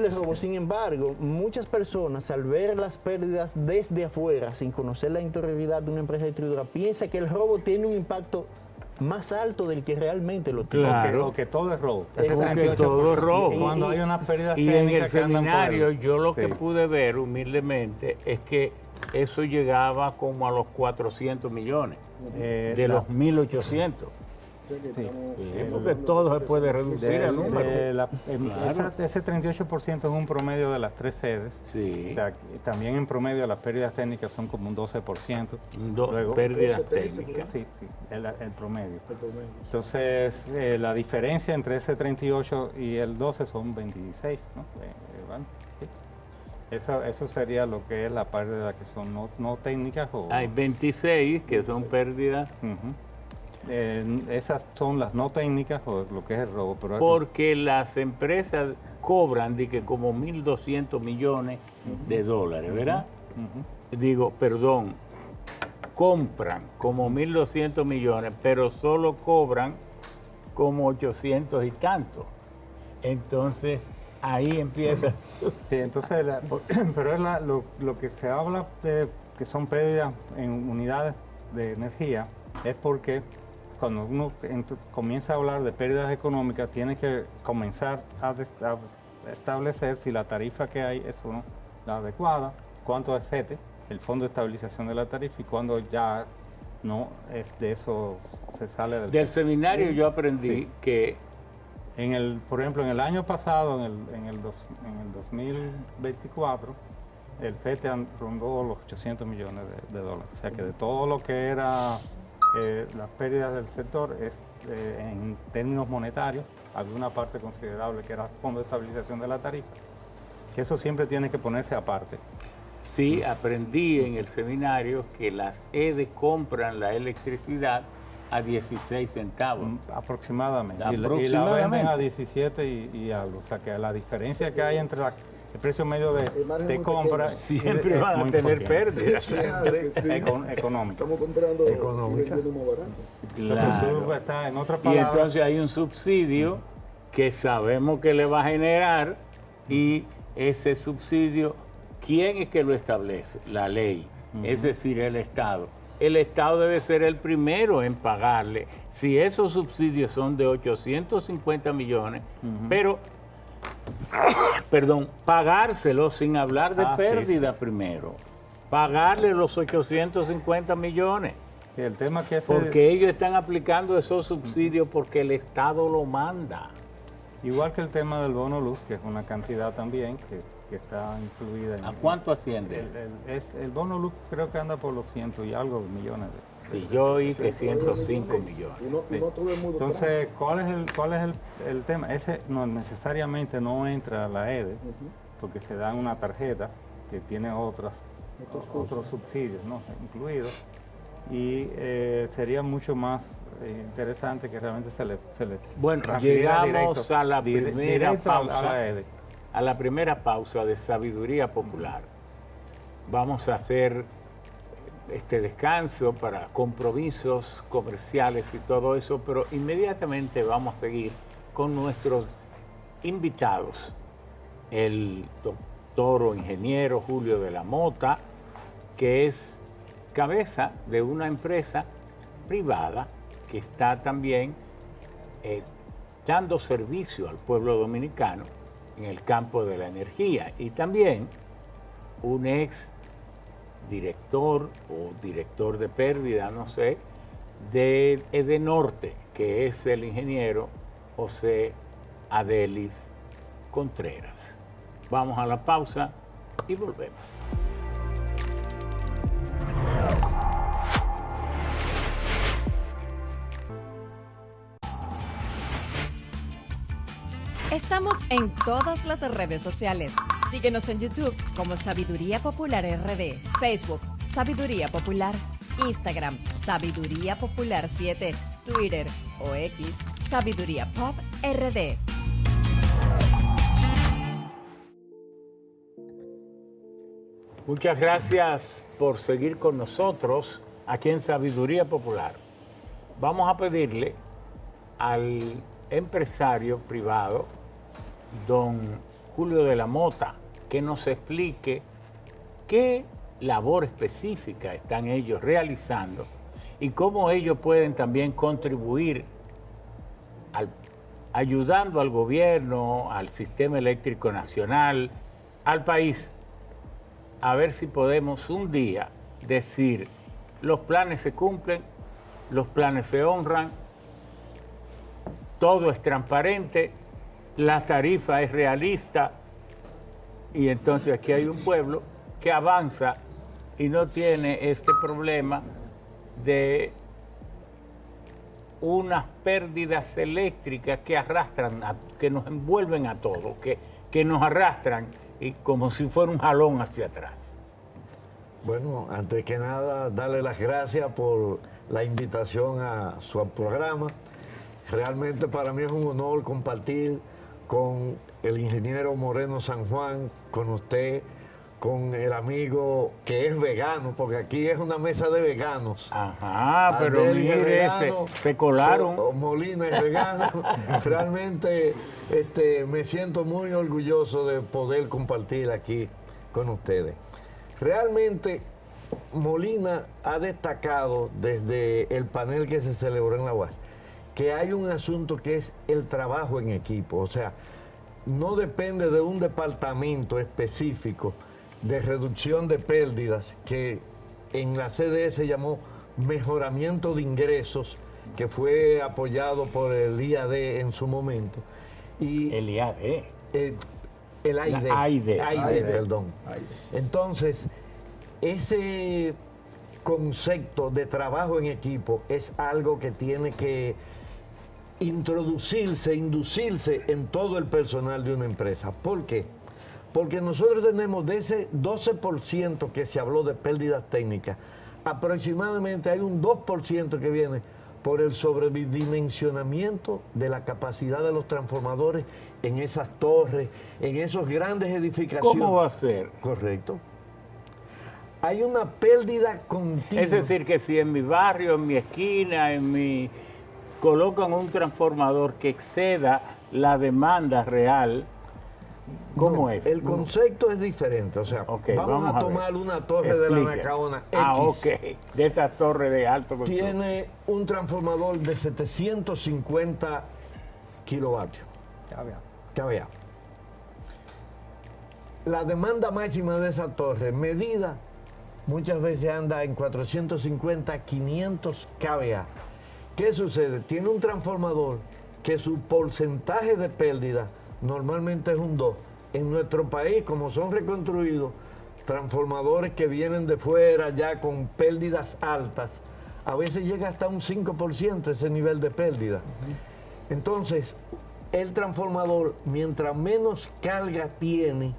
robo, sin embargo, muchas personas al ver las pérdidas desde afuera, sin conocer la interioridad de una empresa distribuidora, piensan que el robo tiene un impacto más alto del que realmente lo tiene. Claro. O que todo es robo. Que todo es robo. Cuando hay unas pérdidas Y en el técnicas que andan por seminario el- yo lo Sí. que pude ver humildemente es que eso llegaba como a los 400 millones de los 1.800. O sea que estamos- Porque todo se puede reducir a números. Claro. Ese 38% es un promedio de las 3 sedes. Sí. O sea, que también en promedio las pérdidas técnicas son como un 12%. Luego- Pérdidas 13, técnicas. Sí, el promedio. el promedio. Entonces, la diferencia entre ese 38 y el 12 son 26, ¿no? Bueno, sí. Eso sería lo que es la pérdida que son no técnicas o... Hay 26 que son pérdidas Ujú. Esas son las no técnicas o lo que es el robo. Pero porque las empresas cobran de que como 1.200 millones de dólares, ¿verdad? Digo, perdón, compran como 1.200 millones, pero solo cobran como 800 y tanto. Entonces, ahí empieza. Sí, entonces, pero es lo que se habla de que son pérdidas en unidades de energía, es porque cuando uno comienza a hablar de pérdidas económicas, tiene que comenzar a establecer si la tarifa que hay es o no la adecuada, cuánto es FETE, el Fondo de Estabilización de la Tarifa, y cuando ya no es de eso se sale del Del FETE. seminario yo aprendí Sí. que Por ejemplo, en el año pasado, en el 2024, el FETE rondó los 800 millones de dólares. O sea que de todo lo que era las pérdidas del sector, en términos monetarios, había una parte considerable que era el Fondo de Estabilización de la Tarifa, que eso siempre tiene que ponerse aparte. sí aprendí en el seminario que las EDE compran la electricidad a 16 centavos. Aproximadamente. Y la Aproximadamente. venden a 17 y algo. O sea que la diferencia que hay entre el precio medio El margen de es muy compra pequeño. Siempre es van a muy tener pequeño. pérdidas. Claro que sí. Económicas. Estamos comprando Económica. y vendiendo más barato. Entonces tú Claro. estás, en otras Y palabras, entonces hay un subsidio que sabemos que le va a generar, y ese subsidio, ¿quién es que lo establece? La ley, es decir, el Estado. El Estado debe ser el primero en pagarle. Si esos subsidios son de 850 millones, pero, perdón, pagárselos sin hablar de Sí, pérdida primero. Pagarle los 850 millones. sí, el tema que Porque ellos están aplicando esos subsidios porque el Estado lo manda. igual que el tema del bono luz, que es una cantidad también que está incluida en ¿A cuánto asciende? el bono luz creo que anda por los 100 y algo millones de Sí, yo oí que 105 millones. Y no todo el mundo Entonces, ¿cuál es el tema? Ese no necesariamente no entra a la EDE, porque se da una tarjeta que tiene otros subsidios, ¿no?, incluidos, y sería mucho más interesante que realmente se le Bueno, transfiriera llegamos a la primera directo a pausa. la EDE. A la primera pausa de Sabiduría Popular. Vamos a hacer este descanso para compromisos comerciales y todo eso, pero inmediatamente vamos a seguir con nuestros invitados. El doctor o ingeniero Julio de la Mota, que es cabeza de una empresa privada que está también dando servicio al pueblo dominicano en el campo de la energía, y también un ex director o director de pérdida, no sé, de Edenorte, que es el ingeniero José Adelis Contreras. Vamos a la pausa y volvemos. Estamos en todas las redes sociales. Síguenos en YouTube como Sabiduría Popular RD, Facebook Sabiduría Popular, Instagram Sabiduría Popular 7, Twitter o X Sabiduría Pop RD. Muchas gracias por seguir con nosotros aquí en Sabiduría Popular. Vamos a pedirle al empresario privado, don Julio de la Mota, que nos explique qué labor específica están ellos realizando y cómo ellos pueden también contribuir ayudando al gobierno, al sistema eléctrico nacional, al país, a ver si podemos un día decir, los planes se cumplen, los planes se honran, todo es transparente, la tarifa es realista y entonces aquí hay un pueblo que avanza y no tiene este problema de unas pérdidas eléctricas que arrastran, que nos envuelven a todos, que nos arrastran y como si fuera un jalón hacia atrás. Bueno, antes que nada, darle las gracias por la invitación a su programa. Realmente para mí es un honor compartir con el ingeniero Moreno San Juan, con usted, con el amigo que es vegano, porque aquí es una mesa de veganos. Ajá, pero Adeli es mire, vegano, se colaron. Molina es vegano. Realmente me siento muy orgulloso de poder compartir aquí con ustedes. Realmente Molina ha destacado desde el panel que se celebró en la UAS que hay un asunto que es el trabajo en equipo, o sea, no depende de un departamento específico de reducción de pérdidas que en la CDE se llamó mejoramiento de ingresos, que fue apoyado por el IAD en su momento. Y el IAD. El AID. AID, perdón. Entonces, ese concepto de trabajo en equipo es algo que tiene que inducirse en todo el personal de una empresa. ¿Por qué? Porque nosotros tenemos de ese 12% que se habló de pérdidas técnicas, aproximadamente hay un 2% que viene por el sobredimensionamiento de la capacidad de los transformadores en esas torres, en esos grandes edificaciones. ¿Cómo va a ser? Correcto. Hay una pérdida continua. Es decir, que si en mi barrio, en mi esquina, colocan un transformador que exceda la demanda real, ¿cómo No, es? El concepto es diferente. O sea, Okay, vamos a tomar una torre de la Nacaona X. Ok. De esa torre de alto consumo. Tiene un transformador de 750 kilovatios. kVA. La demanda máxima de esa torre, medida, muchas veces anda en 450, 500 kVA. ¿Qué sucede? Tiene un transformador que su porcentaje de pérdida normalmente es un 2. En nuestro país, como son reconstruidos, transformadores que vienen de fuera ya con pérdidas altas, a veces llega hasta un 5% ese nivel de pérdida. Entonces, el transformador, mientras menos carga tiene,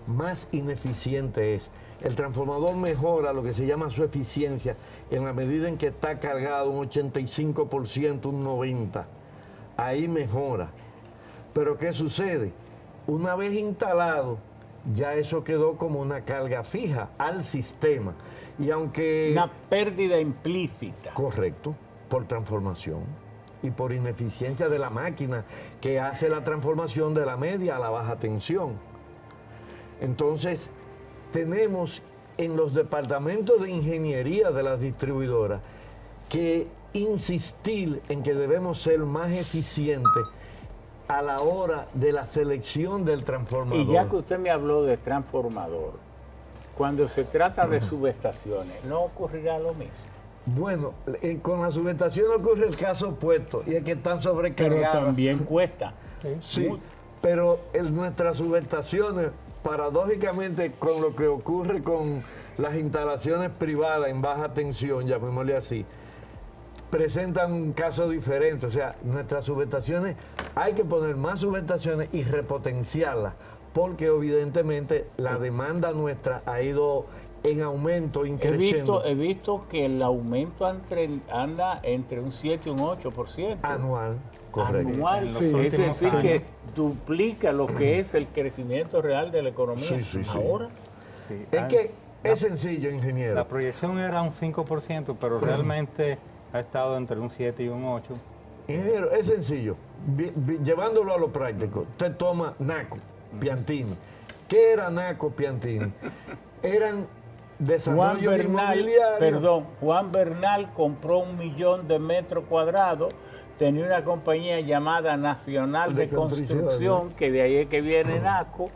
más ineficiente es. El transformador mejora lo que se llama su eficiencia en la medida en que está cargado un 85%, un 90%. Ahí mejora. Pero ¿qué sucede? Una vez instalado, ya eso quedó como una carga fija al sistema. Y aunque... Una pérdida implícita. Correcto, por transformación y por ineficiencia de la máquina que hace la transformación de la media a la baja tensión. Entonces, tenemos en los departamentos de ingeniería de las distribuidoras que insistir en que debemos ser más eficientes a la hora de la selección del transformador. Y ya que usted me habló de transformador, cuando se trata de subestaciones, ¿no ocurrirá lo mismo? Bueno, con la subestación ocurre el caso opuesto, y es que están sobrecargadas. Pero también cuesta. Sí, pero en nuestras subestaciones, paradójicamente, con lo que ocurre con las instalaciones privadas en baja tensión, llamémosle así, presentan un caso diferente. O sea, nuestras subestaciones, hay que poner más subestaciones y repotenciarlas, porque evidentemente la demanda nuestra ha ido en aumento, increciendo. He visto que el aumento anda entre un 7 y un 8%. Anual, correcto. Anual. Sí. Es decir, Últimos que años. duplica lo que es el crecimiento real de la economía. Sí, sí, sí. Ahora, Sí, Es que es sencillo, ingeniero. la proyección era un 5%, pero realmente ha estado entre un 7 y un 8%. Ingeniero, es sencillo. Llevándolo a lo práctico, usted toma Naco, Piantini. ¿Qué era Naco, Piantini? Eran desarrollos inmobiliarios. Juan Bernal compró 1 millón de metros cuadrados, tenía una compañía llamada Nacional de Construcción, que de ahí es que viene NACO,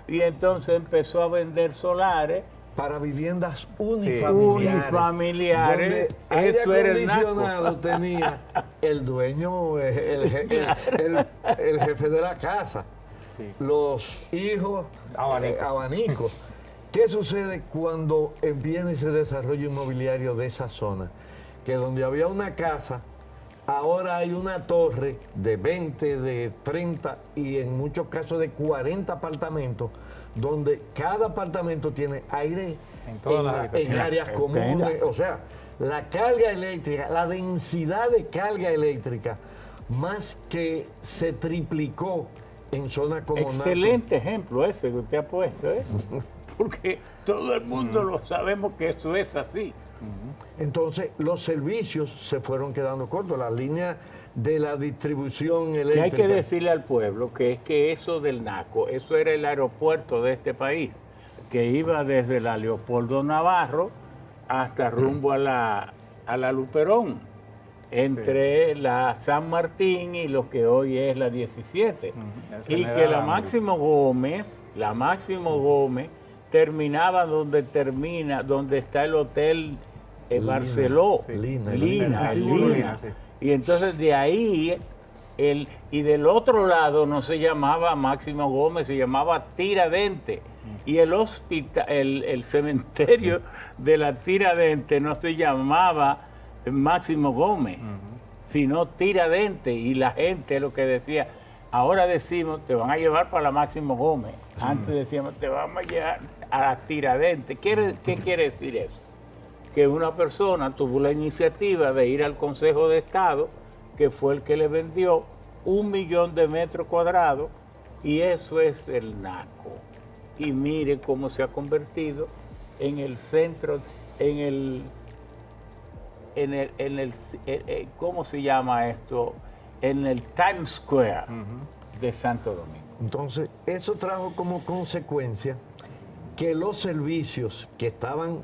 y entonces empezó a vender solares Para viviendas unifamiliares. unifamiliares. Donde Eso era el acondicionado NACO. tenía el dueño, el jefe de la casa. Sí. Los hijos, Abanico. abanicos. ¿Qué sucede cuando viene ese desarrollo inmobiliario de esa zona? Que donde había una casa, ahora hay una torre de 20, de 30 y en muchos casos de 40 apartamentos, donde cada apartamento tiene aire En todas las habitaciones. en áreas comunes. O sea, la carga eléctrica, la densidad de carga eléctrica, más que se triplicó en zonas como Excelente ejemplo ese que usted ha puesto, ¿eh? Porque todo el mundo lo sabemos que eso es así. Entonces, los servicios se fueron quedando cortos. La línea de la distribución eléctrica. Que hay que decirle al pueblo que es que eso del NACO, eso era el aeropuerto de este país, que iba desde la Leopoldo Navarro hasta rumbo a la Luperón, entre la San Martín y lo que hoy es la 17. El Y General que la Andrés. Máximo Gómez terminaba donde está el hotel Barceló. Sí. Lina. Lina. Lina, sí. Y entonces de ahí, y del otro lado no se llamaba Máximo Gómez, se llamaba Tiradente. Y el cementerio de la Tiradente no se llamaba Máximo Gómez, sino Tiradente. Y la gente lo que decía, ahora decimos, te van a llevar para la Máximo Gómez. Antes decíamos, te vamos a llevar a la Tiradente. ¿Qué quiere decir eso? Que una persona tuvo la iniciativa de ir al Consejo de Estado, que fue el que le vendió 1 millón de metros cuadrados, y eso es el NACO. Y mire cómo se ha convertido en el centro, ¿cómo se llama esto? En el Times Square de Santo Domingo. Entonces, eso trajo como consecuencia que los servicios que estaban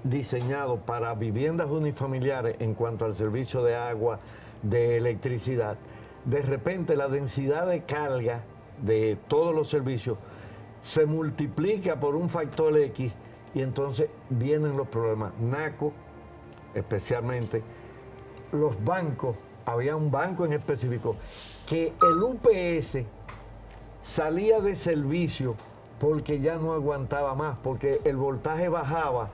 diseñados para viviendas unifamiliares en cuanto al servicio de agua, de electricidad, de repente la densidad de carga de todos los servicios se multiplica por un factor X y entonces vienen los problemas. NACO, especialmente, los bancos, había un banco en específico que el UPS salía de servicio porque ya no aguantaba más, porque el voltaje bajaba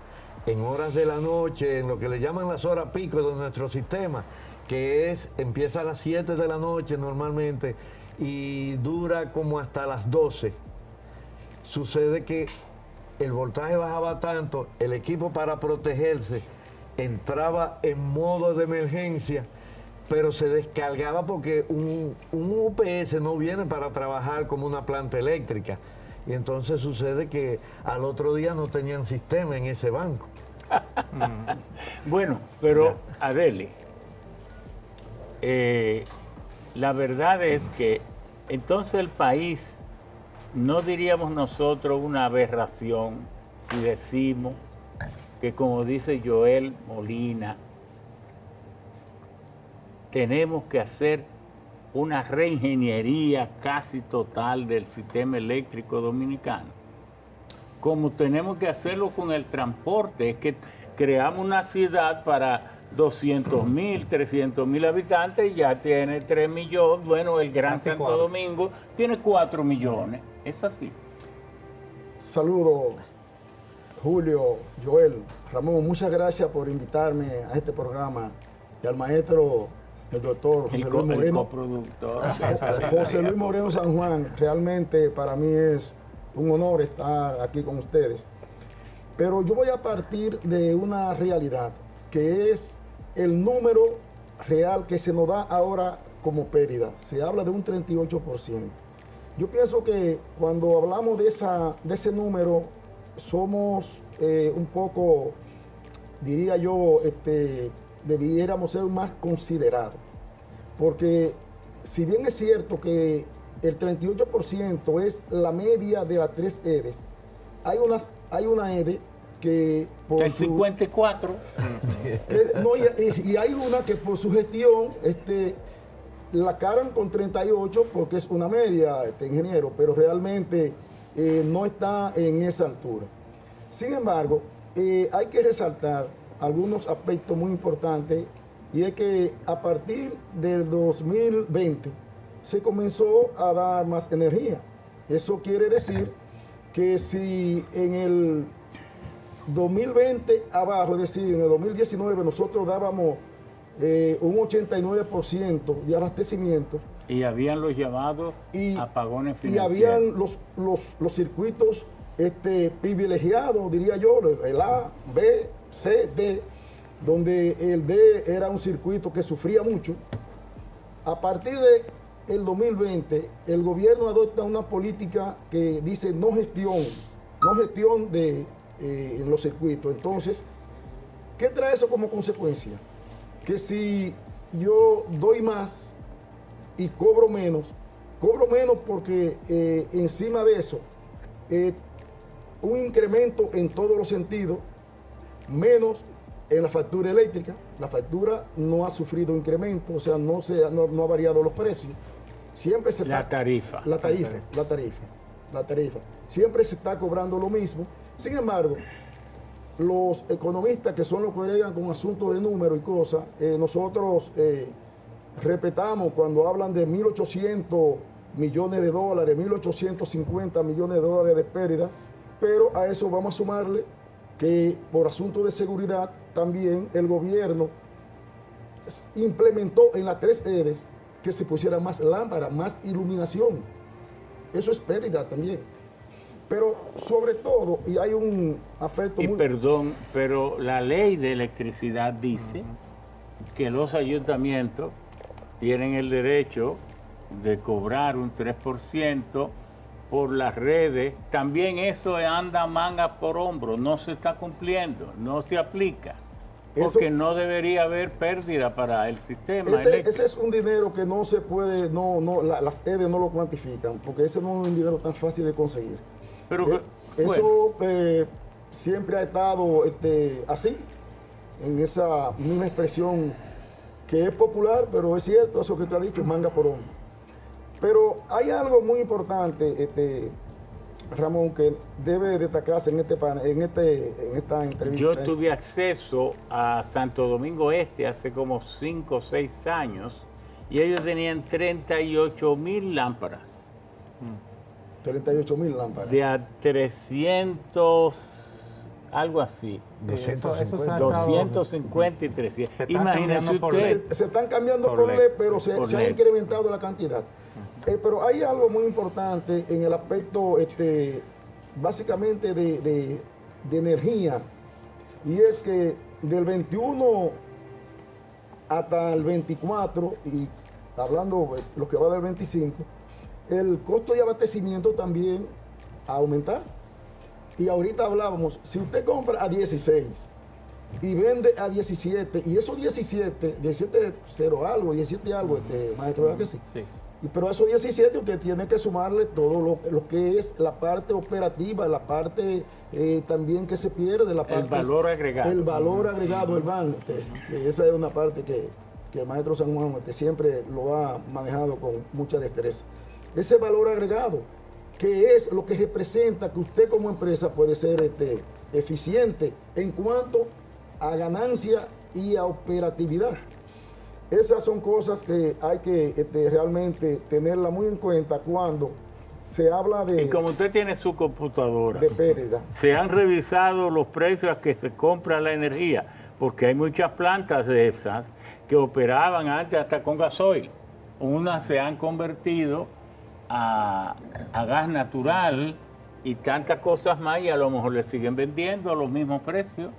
en horas de la noche, en lo que le llaman las horas pico de nuestro sistema, que empieza a las 7 de la noche normalmente y dura como hasta las 12. Sucede que el voltaje bajaba tanto, el equipo para protegerse entraba en modo de emergencia, pero se descargaba porque un UPS no viene para trabajar como una planta eléctrica. Y entonces sucede que al otro día no tenían sistema en ese banco. Bueno, pero Adeli, la verdad es que entonces el país, no diríamos nosotros una aberración si decimos que, como dice Joel Molina, tenemos que hacer una reingeniería casi total del sistema eléctrico dominicano. Como tenemos que hacerlo con el transporte, es que creamos una ciudad para 200,000, 300,000 habitantes y ya tiene 3 millones. Bueno, el Gran Casi Santo 4. Domingo tiene 4 millones. Es así. Saludos, Julio, Joel, Ramón, muchas gracias por invitarme a este programa y al maestro, el doctor José Luis El Moreno. coproductor. José Luis Moreno San Juan, realmente para mí es un honor estar aquí con ustedes. Pero yo voy a partir de una realidad, que es el número real que se nos da ahora como pérdida. Se habla de un 38%. Yo pienso que cuando hablamos de ese número, somos un poco, diría yo, debiéramos ser más considerados. Porque si bien es cierto que el 38% es la media de las 3 EDES, hay una EDE que por El 54. y hay una que por su gestión la cargan con 38 porque es una media, ingeniero, pero realmente no está en esa altura. Sin embargo, hay que resaltar algunos aspectos muy importantes, y es que a partir del 2020 se comenzó a dar más energía. Eso quiere decir que si en el 2020 abajo, es decir, en el 2019 nosotros dábamos un 89% de abastecimiento. Y habían los llamados apagones Y financieros. habían los circuitos privilegiados, diría yo, el A, B, C, D, donde el D era un circuito que sufría mucho. A partir del 2020, el gobierno adopta una política que dice no gestión en los circuitos. Entonces, ¿qué trae eso como consecuencia? Que si yo doy más y cobro menos porque encima de eso, un incremento en todos los sentidos, menos en la factura eléctrica. La factura no ha sufrido incremento, o sea, no ha variado los precios. Siempre se La tarifa. La tarifa. Siempre se está cobrando lo mismo. Sin embargo, los economistas, que son los que bregan con asuntos de números y cosas, nosotros respetamos cuando hablan de 1.800 millones de dólares, 1.850 millones de dólares de pérdida, pero a eso vamos a sumarle que por asuntos de seguridad también el gobierno implementó en las 3 EDES que se pusiera más lámparas, más iluminación. Eso es pérdida también. Pero sobre todo, y hay un aspecto Y muy... perdón, pero la ley de electricidad dice que los ayuntamientos tienen el derecho de cobrar un 3% por las redes. También eso anda manga por hombro, no se está cumpliendo, no se aplica. Porque no debería haber pérdida para el sistema eléctrico. Ese es un dinero que no se puede, las EDES no lo cuantifican, porque ese no es un dinero tan fácil de conseguir. Pero eso siempre ha estado así, en esa misma expresión que es popular, pero es cierto, eso que te ha dicho, es manga por hombro. Pero hay algo muy importante, Ramón, que debe destacarse en esta entrevista. Yo tuve acceso a Santo Domingo Este hace como 5 o 6 años y ellos tenían 38,000 lámparas. 38,000 lámparas. De a 300, algo así. 250 y 300. Imagínense usted. Se están cambiando por ley, pero se ha incrementado la cantidad. Pero hay algo muy importante en el aspecto básicamente de energía, y es que del 21 hasta el 24, y hablando lo que va del 25, el costo de abastecimiento también ha aumentado. Y ahorita hablábamos, si usted compra a 16 y vende a 17, y esos 17 algo, maestro, ¿verdad que sí? Sí. Pero a esos 17 usted tiene que sumarle todo lo que es la parte operativa, la parte también que se pierde, la parte, el valor agregado. El valor agregado, el VAN. Esa es una parte que el maestro San Juan siempre lo ha manejado con mucha destreza. Ese valor agregado, que es lo que representa que usted como empresa puede ser eficiente en cuanto a ganancia y a operatividad. Esas son cosas que hay que realmente tenerla muy en cuenta cuando se habla de... Y como usted tiene su computadora, de pérdida. ¿se han revisado los precios a que se compra la energía? porque hay muchas plantas de esas que operaban antes hasta con gasoil. Unas se han convertido a gas natural y tantas cosas más, y a lo mejor le siguen vendiendo a los mismos precios.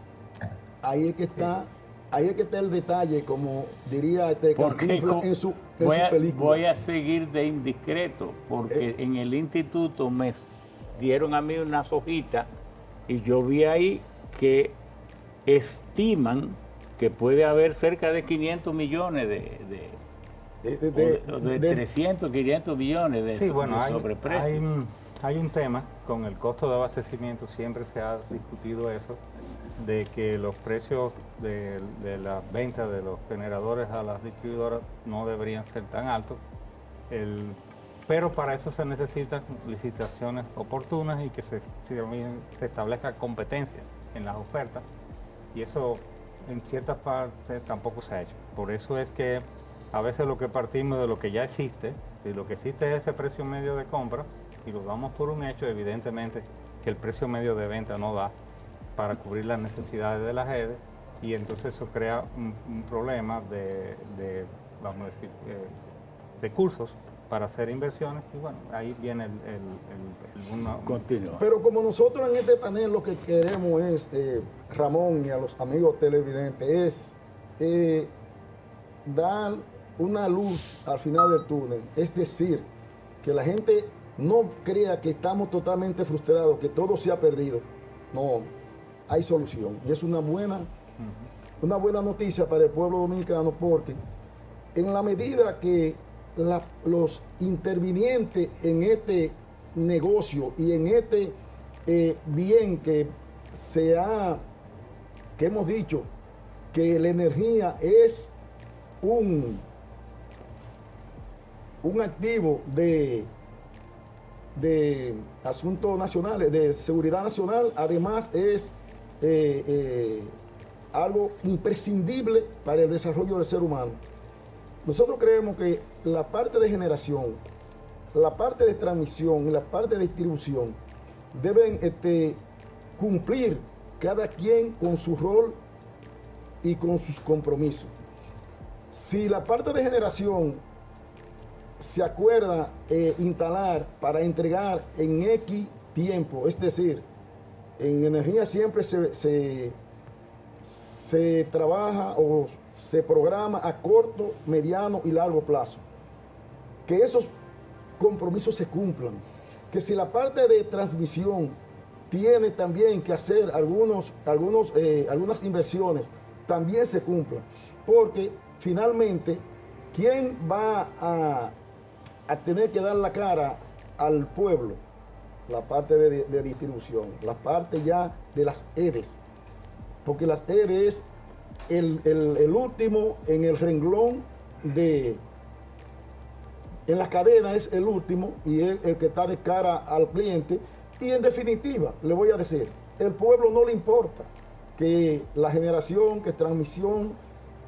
Ahí es que está el detalle, como diría Cantinflas en su película. Voy a seguir de indiscreto, porque en el instituto me dieron a mí unas hojitas y yo vi ahí que estiman que puede haber cerca de 500 millones de 300, 500 millones de, sí, bueno, de sobreprecio. Hay un tema, con el costo de abastecimiento siempre se ha discutido eso, de que los precios de la venta de los generadores a las distribuidoras no deberían ser tan altos, pero para eso se necesitan licitaciones oportunas y que se establezca competencia en las ofertas, y eso en ciertas partes tampoco se ha hecho. Por eso es que a veces lo que partimos de lo que ya existe, y lo que existe es ese precio medio de compra, y lo damos por un hecho, evidentemente que el precio medio de venta no da para cubrir las necesidades de las redes, y entonces eso crea un problema de vamos a decir, recursos para hacer inversiones, y bueno, ahí viene Continúa. Pero como nosotros en este panel lo que queremos es, Ramón y a los amigos televidentes, es dar una luz al final del túnel, es decir, que la gente no crea que estamos totalmente frustrados, que todo se ha perdido. No, hay solución. Y es una buena noticia para el pueblo dominicano, porque en la medida que los intervinientes en este negocio y en este bien que hemos dicho que la energía es un activo de asuntos nacionales, de seguridad nacional, además es algo imprescindible para el desarrollo del ser humano. Nosotros creemos que la parte de generación, la parte de transmisión y la parte de distribución deben cumplir cada quien con su rol y con sus compromisos. Si la parte de generación se acuerda instalar para entregar en X tiempo, es decir, en energía siempre se trabaja o se programa a corto, mediano y largo plazo. Que esos compromisos se cumplan. Que si la parte de transmisión tiene también que hacer algunas inversiones, también se cumplan. Porque finalmente, ¿quién va a tener que dar la cara al pueblo? La parte de distribución, la parte ya de las EDES. Porque las EDES es el último en el renglón en la cadena, es el último y es el que está de cara al cliente. Y en definitiva, le voy a decir, el pueblo no le importa que la generación, que transmisión,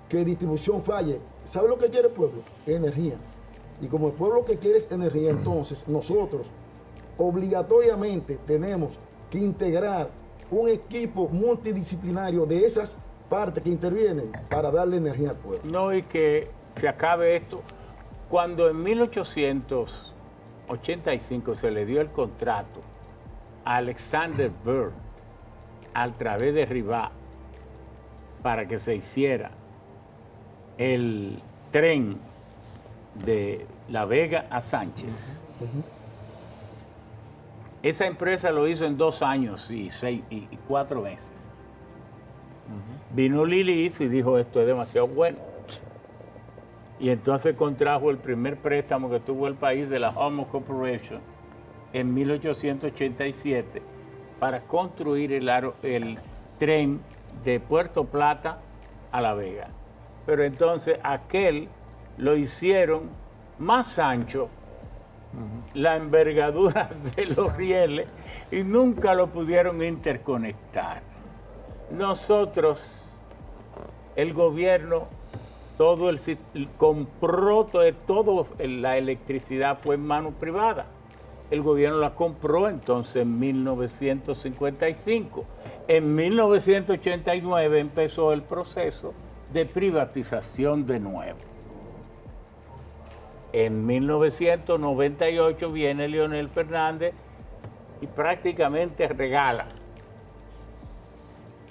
que distribución falle. ¿Sabe lo que quiere el pueblo? Energía. Y como el pueblo que quiere es energía, entonces nosotros obligatoriamente tenemos que integrar un equipo multidisciplinario de esas partes que intervienen para darle energía al pueblo. No, y que se acabe esto. Cuando en 1885 se le dio el contrato a Alexander Bird a través de Rivá para que se hiciera el tren de La Vega a Sánchez. Esa empresa lo hizo en 2 años y 4 meses. Vino Lilith y dijo, esto es demasiado bueno. Y entonces contrajo el primer préstamo que tuvo el país de la Homo Corporation en 1887 para construir el tren de Puerto Plata a La Vega. Pero entonces aquel lo hicieron más ancho, la envergadura de los rieles, y nunca lo pudieron interconectar. Nosotros, el gobierno, compró toda la electricidad fue en mano privada. El gobierno la compró entonces en 1955 En 1989 empezó el proceso de privatización de nuevo. En 1998 viene Leonel Fernández y prácticamente regala.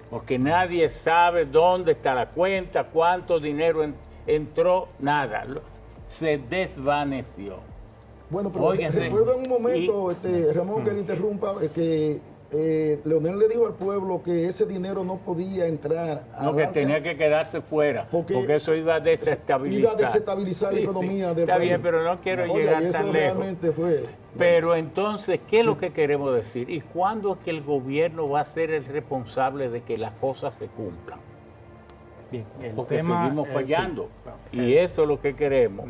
Porque nadie sabe dónde está la cuenta, cuánto dinero entró, nada. Se desvaneció. Bueno, pero Óigase, recuerdo en un momento, Ramón, que le interrumpa, que Leonel le dijo al pueblo que ese dinero no podía entrar a No, que tenía que quedarse fuera, porque eso iba a desestabilizar. Iba a desestabilizar la economía del está país. bien, pero no quiero Oye, llegar y eso tan lejos. realmente fue. Pero entonces, ¿qué es lo que queremos decir? ¿Y cuándo es que el gobierno va a ser el responsable de que las cosas se cumplan? Bien, Porque seguimos fallando. Sí. Y eso es lo que queremos,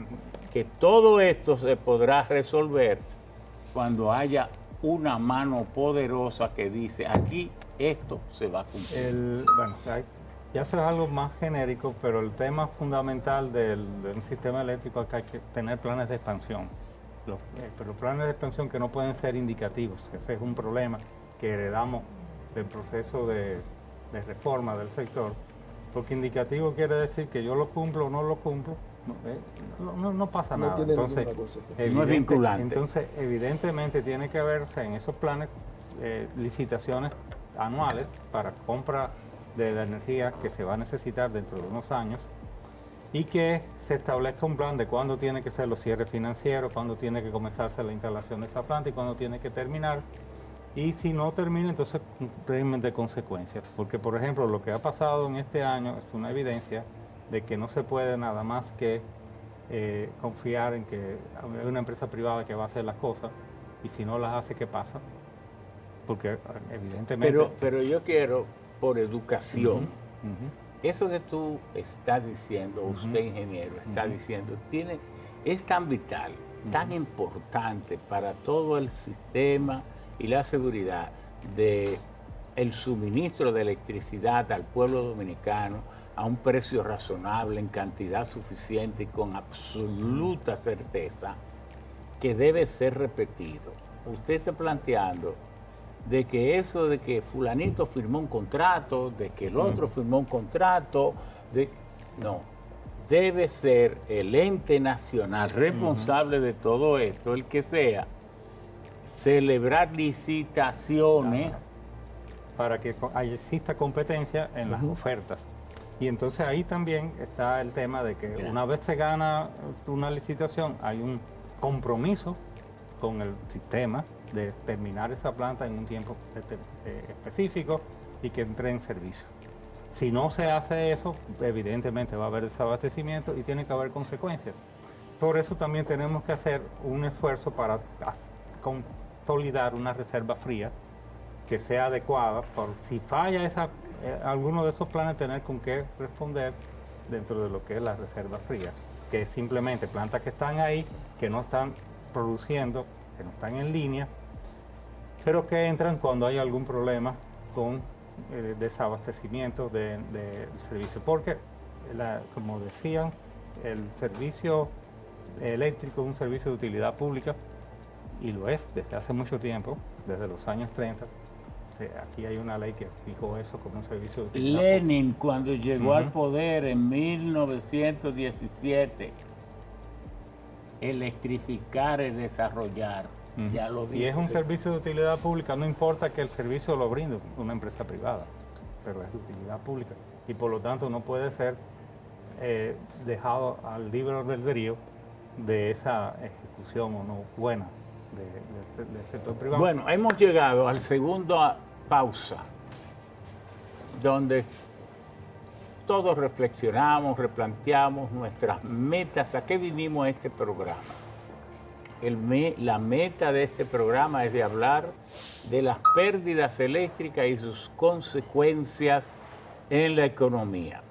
que todo esto se podrá resolver cuando haya una mano poderosa que dice, aquí esto se va a cumplir. Ya eso es algo más genérico, pero el tema fundamental de un sistema eléctrico es que hay que tener planes de expansión. Pero planes de expansión que no pueden ser indicativos. Ese es un problema que heredamos del proceso de reforma del sector. Porque indicativo quiere decir que yo lo cumplo o no lo cumplo, no pasa nada. Entonces, no es vinculante. Entonces, evidentemente tiene que verse en esos planes licitaciones anuales para compra de la energía que se va a necesitar dentro de unos años y que se establezca un plan de cuándo tiene que ser los cierres financieros, cuándo tiene que comenzarse la instalación de esa planta y cuándo tiene que terminar. Y si no termina, entonces un régimen de consecuencias. Porque, por ejemplo, lo que ha pasado en este año es una evidencia de que no se puede nada más que confiar en que hay una empresa privada que va a hacer las cosas y si no las hace, ¿qué pasa? Porque evidentemente... Pero yo quiero, por educación, eso que tú estás diciendo, usted ingeniero está diciendo, es tan vital, tan importante para todo el sistema y la seguridad de el suministro de electricidad al pueblo dominicano a un precio razonable, en cantidad suficiente y con absoluta certeza, que debe ser repetido. Usted está planteando de que eso de que fulanito firmó un contrato, de que el otro firmó un contrato, no, debe ser el ente nacional responsable de todo esto, el que sea, celebrar licitaciones para que exista competencia en las ofertas. Y entonces ahí también está el tema de que una vez se gana una licitación, hay un compromiso con el sistema de terminar esa planta en un tiempo específico y que entre en servicio. Si no se hace eso, evidentemente va a haber desabastecimiento y tiene que haber consecuencias. Por eso también tenemos que hacer un esfuerzo para consolidar una reserva fría que sea adecuada, por si falla alguno de esos planes, tener con qué responder dentro de lo que es la reserva fría, que es simplemente plantas que están ahí, que no están produciendo, que no están en línea, pero que entran cuando hay algún problema con desabastecimiento del servicio. Porque, como decían, el servicio eléctrico es un servicio de utilidad pública y lo es desde hace mucho tiempo, desde los años 30. Aquí hay una ley que fijó eso como un servicio de utilidad Lenin, cuando llegó al poder en 1917, electrificar es desarrollar. Ya lo vi. Y es un servicio de utilidad pública, no importa que el servicio lo brinde una empresa privada, pero es de utilidad pública. Y por lo tanto no puede ser dejado al libre albedrío de esa ejecución o no buena del sector privado. Bueno, hemos llegado al segundo pausa, donde todos reflexionamos, replanteamos nuestras metas, a qué vinimos a este programa. La meta de este programa es de hablar de las pérdidas eléctricas y sus consecuencias en la economía.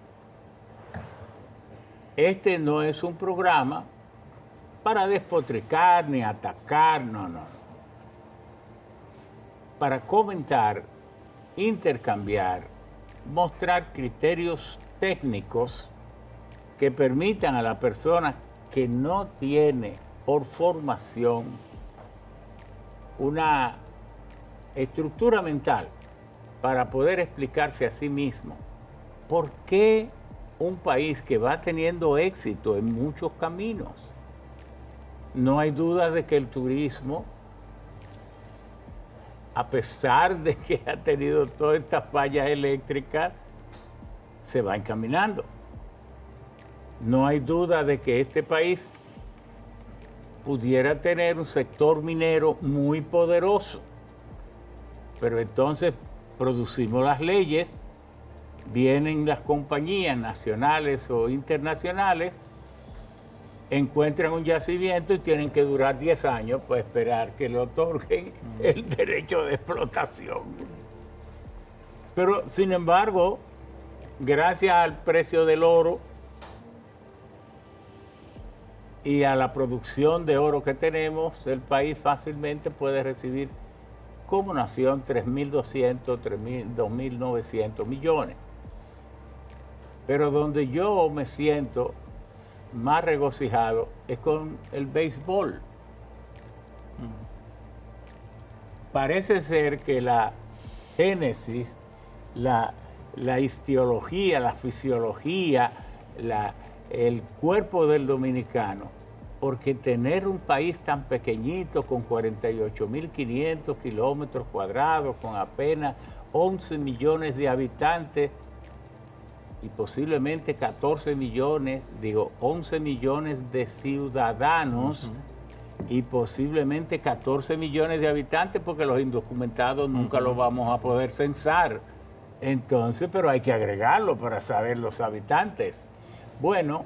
Este no es un programa para despotricar ni atacar, no. Para comentar, intercambiar, mostrar criterios técnicos que permitan a la persona que no tiene por formación una estructura mental para poder explicarse a sí mismo por qué un país que va teniendo éxito en muchos caminos. No hay duda de que el turismo, a pesar de que ha tenido todas estas fallas eléctricas, se va encaminando. No hay duda de que este país pudiera tener un sector minero muy poderoso, pero entonces producimos las leyes, vienen las compañías nacionales o internacionales, encuentran un yacimiento y tienen que durar 10 años para esperar que le otorguen el derecho de explotación. Pero, sin embargo, gracias al precio del oro y a la producción de oro que tenemos, el país fácilmente puede recibir como nación 3.200, 2.900 millones. Pero donde yo me siento más regocijado es con el béisbol. Parece ser que la génesis, la histiología, la fisiología, el cuerpo del dominicano, porque tener un país tan pequeñito con 48.500 kilómetros cuadrados, con apenas 11 millones de habitantes y posiblemente 11 millones de ciudadanos y posiblemente 14 millones de habitantes, porque los indocumentados nunca los vamos a poder censar. Entonces, pero hay que agregarlo para saber los habitantes. Bueno,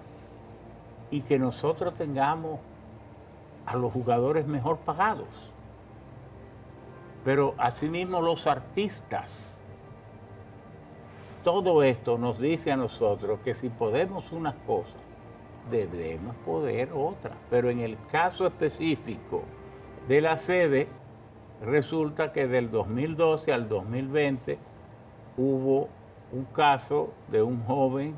y que nosotros tengamos a los jugadores mejor pagados. Pero asimismo los artistas. Todo esto nos dice a nosotros que si podemos unas cosas, debemos poder otras. Pero en el caso específico de la sede, resulta que del 2012 al 2020 hubo un caso de un joven,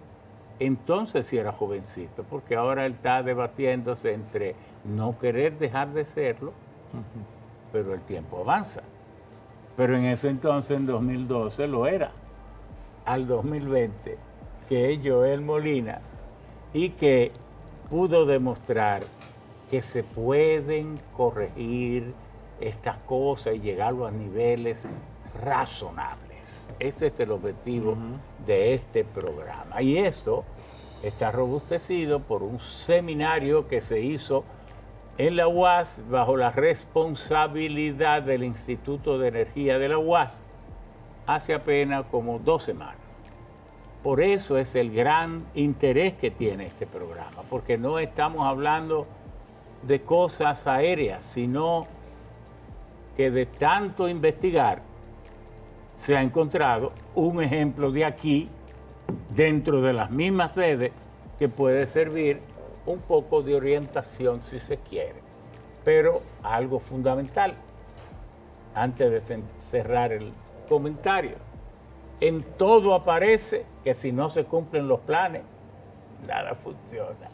entonces sí era jovencito, porque ahora él está debatiéndose entre no querer dejar de serlo, pero el tiempo avanza. Pero en ese entonces, en 2012, lo era. Al 2020, que es Joel Molina, y que pudo demostrar que se pueden corregir estas cosas y llegarlo a niveles razonables. Ese es el objetivo de este programa. Y esto está robustecido por un seminario que se hizo en la UAS bajo la responsabilidad del Instituto de Energía de la UAS hace apenas como 2 semanas. Por eso es el gran interés que tiene este programa, porque no estamos hablando de cosas aéreas, sino que de tanto investigar se ha encontrado un ejemplo de aquí, dentro de las mismas sedes, que puede servir un poco de orientación si se quiere. Pero algo fundamental, antes de cerrar el comentario, en todo aparece que si no se cumplen los planes, nada funciona.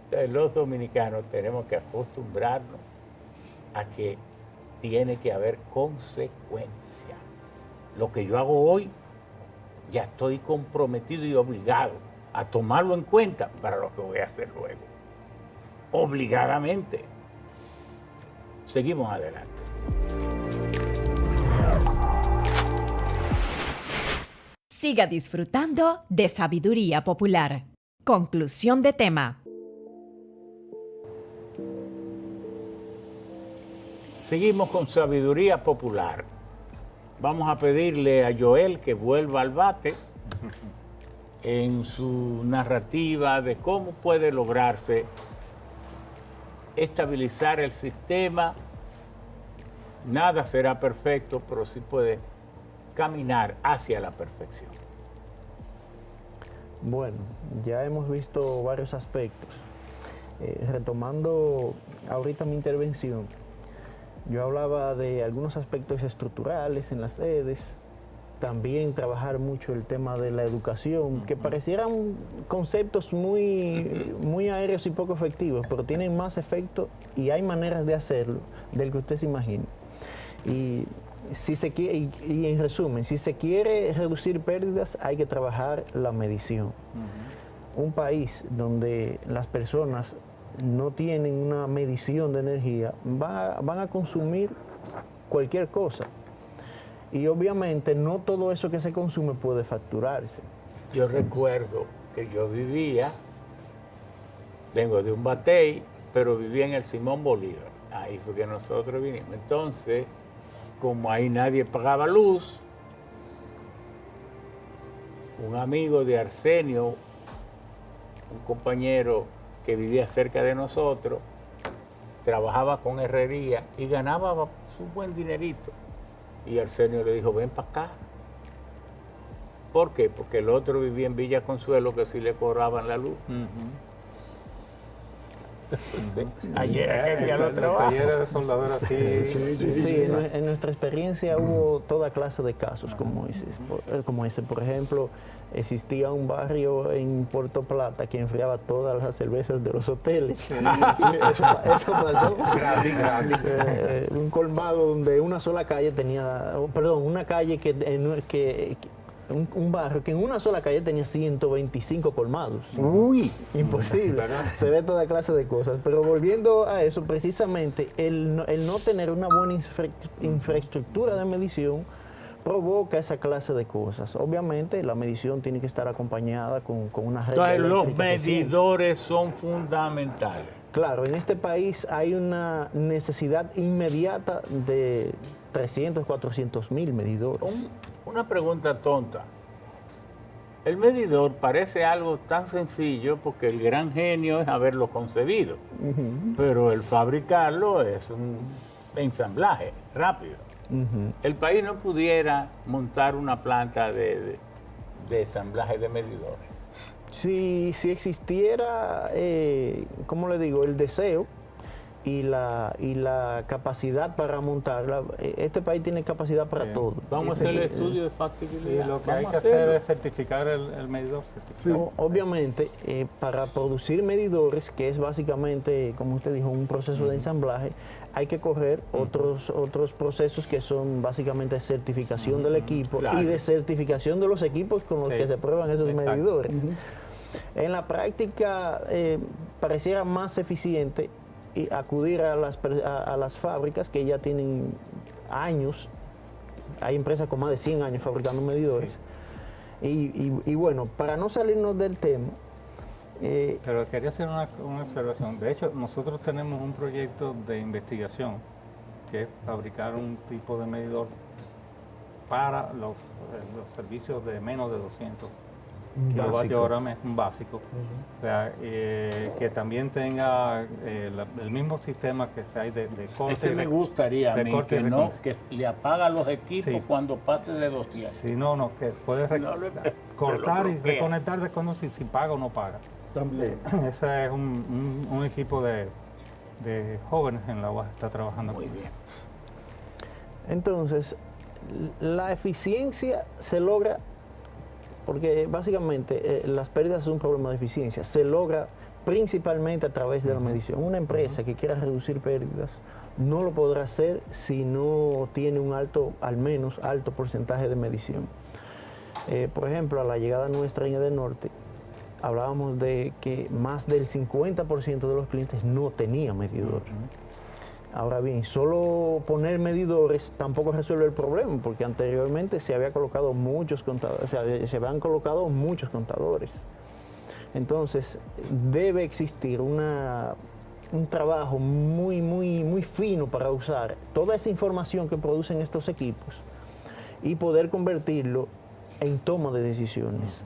Entonces los dominicanos tenemos que acostumbrarnos a que tiene que haber consecuencia. Lo que yo hago hoy, ya estoy comprometido y obligado a tomarlo en cuenta para lo que voy a hacer luego. Obligadamente. Seguimos adelante. Siga disfrutando de Sabiduría Popular. Conclusión de tema. Seguimos con Sabiduría Popular. Vamos a pedirle a Joel que vuelva al bate en su narrativa de cómo puede lograrse estabilizar el sistema. Nada será perfecto, pero sí puede caminar hacia la perfección. Bueno, ya hemos visto varios aspectos. Retomando ahorita mi intervención, yo hablaba de algunos aspectos estructurales en las sedes, también trabajar mucho el tema de la educación, que parecieran conceptos muy aéreos y poco efectivos, pero tienen más efecto y hay maneras de hacerlo del que usted se imagine. Y si se quiere, y en resumen, si se quiere reducir pérdidas, hay que trabajar la medición. Un país donde las personas no tienen una medición de energía, van a consumir cualquier cosa. Y obviamente no todo eso que se consume puede facturarse. Yo recuerdo que yo vivía, vengo de un batey, pero vivía en el Simón Bolívar. Ahí fue que nosotros vinimos. Entonces, como ahí nadie pagaba luz, un amigo de Arsenio, un compañero que vivía cerca de nosotros, trabajaba con herrería y ganaba su buen dinerito. Y Arsenio le dijo, ven para acá. ¿Por qué? Porque el otro vivía en Villa Consuelo, que sí le cobraban la luz. Ayer aquel día lo trabajo. Talleres de soldadura, Sí, en nuestra experiencia hubo toda clase de casos como ese. Por ejemplo, existía un barrio en Puerto Plata que enfriaba todas las cervezas de los hoteles. Eso pasó. Gratis. Un colmado donde una sola calle tenía, una calle un barrio que en una sola calle tenía 125 colmados. Uy, imposible. Se ve toda clase de cosas. Pero volviendo a eso, precisamente el no tener una buena infraestructura de medición provoca esa clase de cosas. Obviamente la medición tiene que estar acompañada con una red entonces eléctrica los medidores son fundamentales. Claro, en este país hay una necesidad inmediata de 300, 400 mil medidores. Una pregunta tonta. El medidor parece algo tan sencillo porque el gran genio es haberlo concebido, pero el fabricarlo es un ensamblaje rápido. El país no pudiera montar una planta de ensamblaje de medidores. Si existiera, ¿cómo le digo?, el deseo y la capacidad para montarla, este país tiene capacidad para todo. Vamos a hacer el estudio de factibilidad. Y lo que hay que hacer es certificar el medidor. Obviamente, para producir medidores, que es básicamente, como usted dijo, un proceso de ensamblaje, hay que correr otros procesos que son básicamente de certificación del equipo y de certificación de los equipos con los que se prueban esos medidores. En la práctica, pareciera más eficiente acudir a las fábricas que ya tienen años. Hay empresas con más de 100 años fabricando medidores. Y bueno, para no salirnos del tema, pero quería hacer una observación. De hecho, nosotros tenemos un proyecto de investigación que es fabricar un tipo de medidor para los servicios de menos de 200 kilovatios hora, un básico. O sea, que también tenga el mismo sistema que hay de corte. Ese me gustaría a mí, que le apaga los equipos cuando pase de 200. Sí, que puede cortar y reconectar de cuando si paga o no paga. También. Ese es un equipo de jóvenes en la UAS que está trabajando muy con bien. eso. Entonces, la eficiencia se logra, porque básicamente las pérdidas son un problema de eficiencia, se logra principalmente a través de la medición. Una empresa que quiera reducir pérdidas no lo podrá hacer si no tiene un al menos alto porcentaje de medición. Por ejemplo, a la llegada nuestra en Edenorte, hablábamos de que más del 50% de los clientes no tenía medidor. Ahora bien, solo poner medidores tampoco resuelve el problema, porque anteriormente se habían colocado muchos contadores. Entonces, debe existir un trabajo muy fino para usar toda esa información que producen estos equipos y poder convertirlo en toma de decisiones.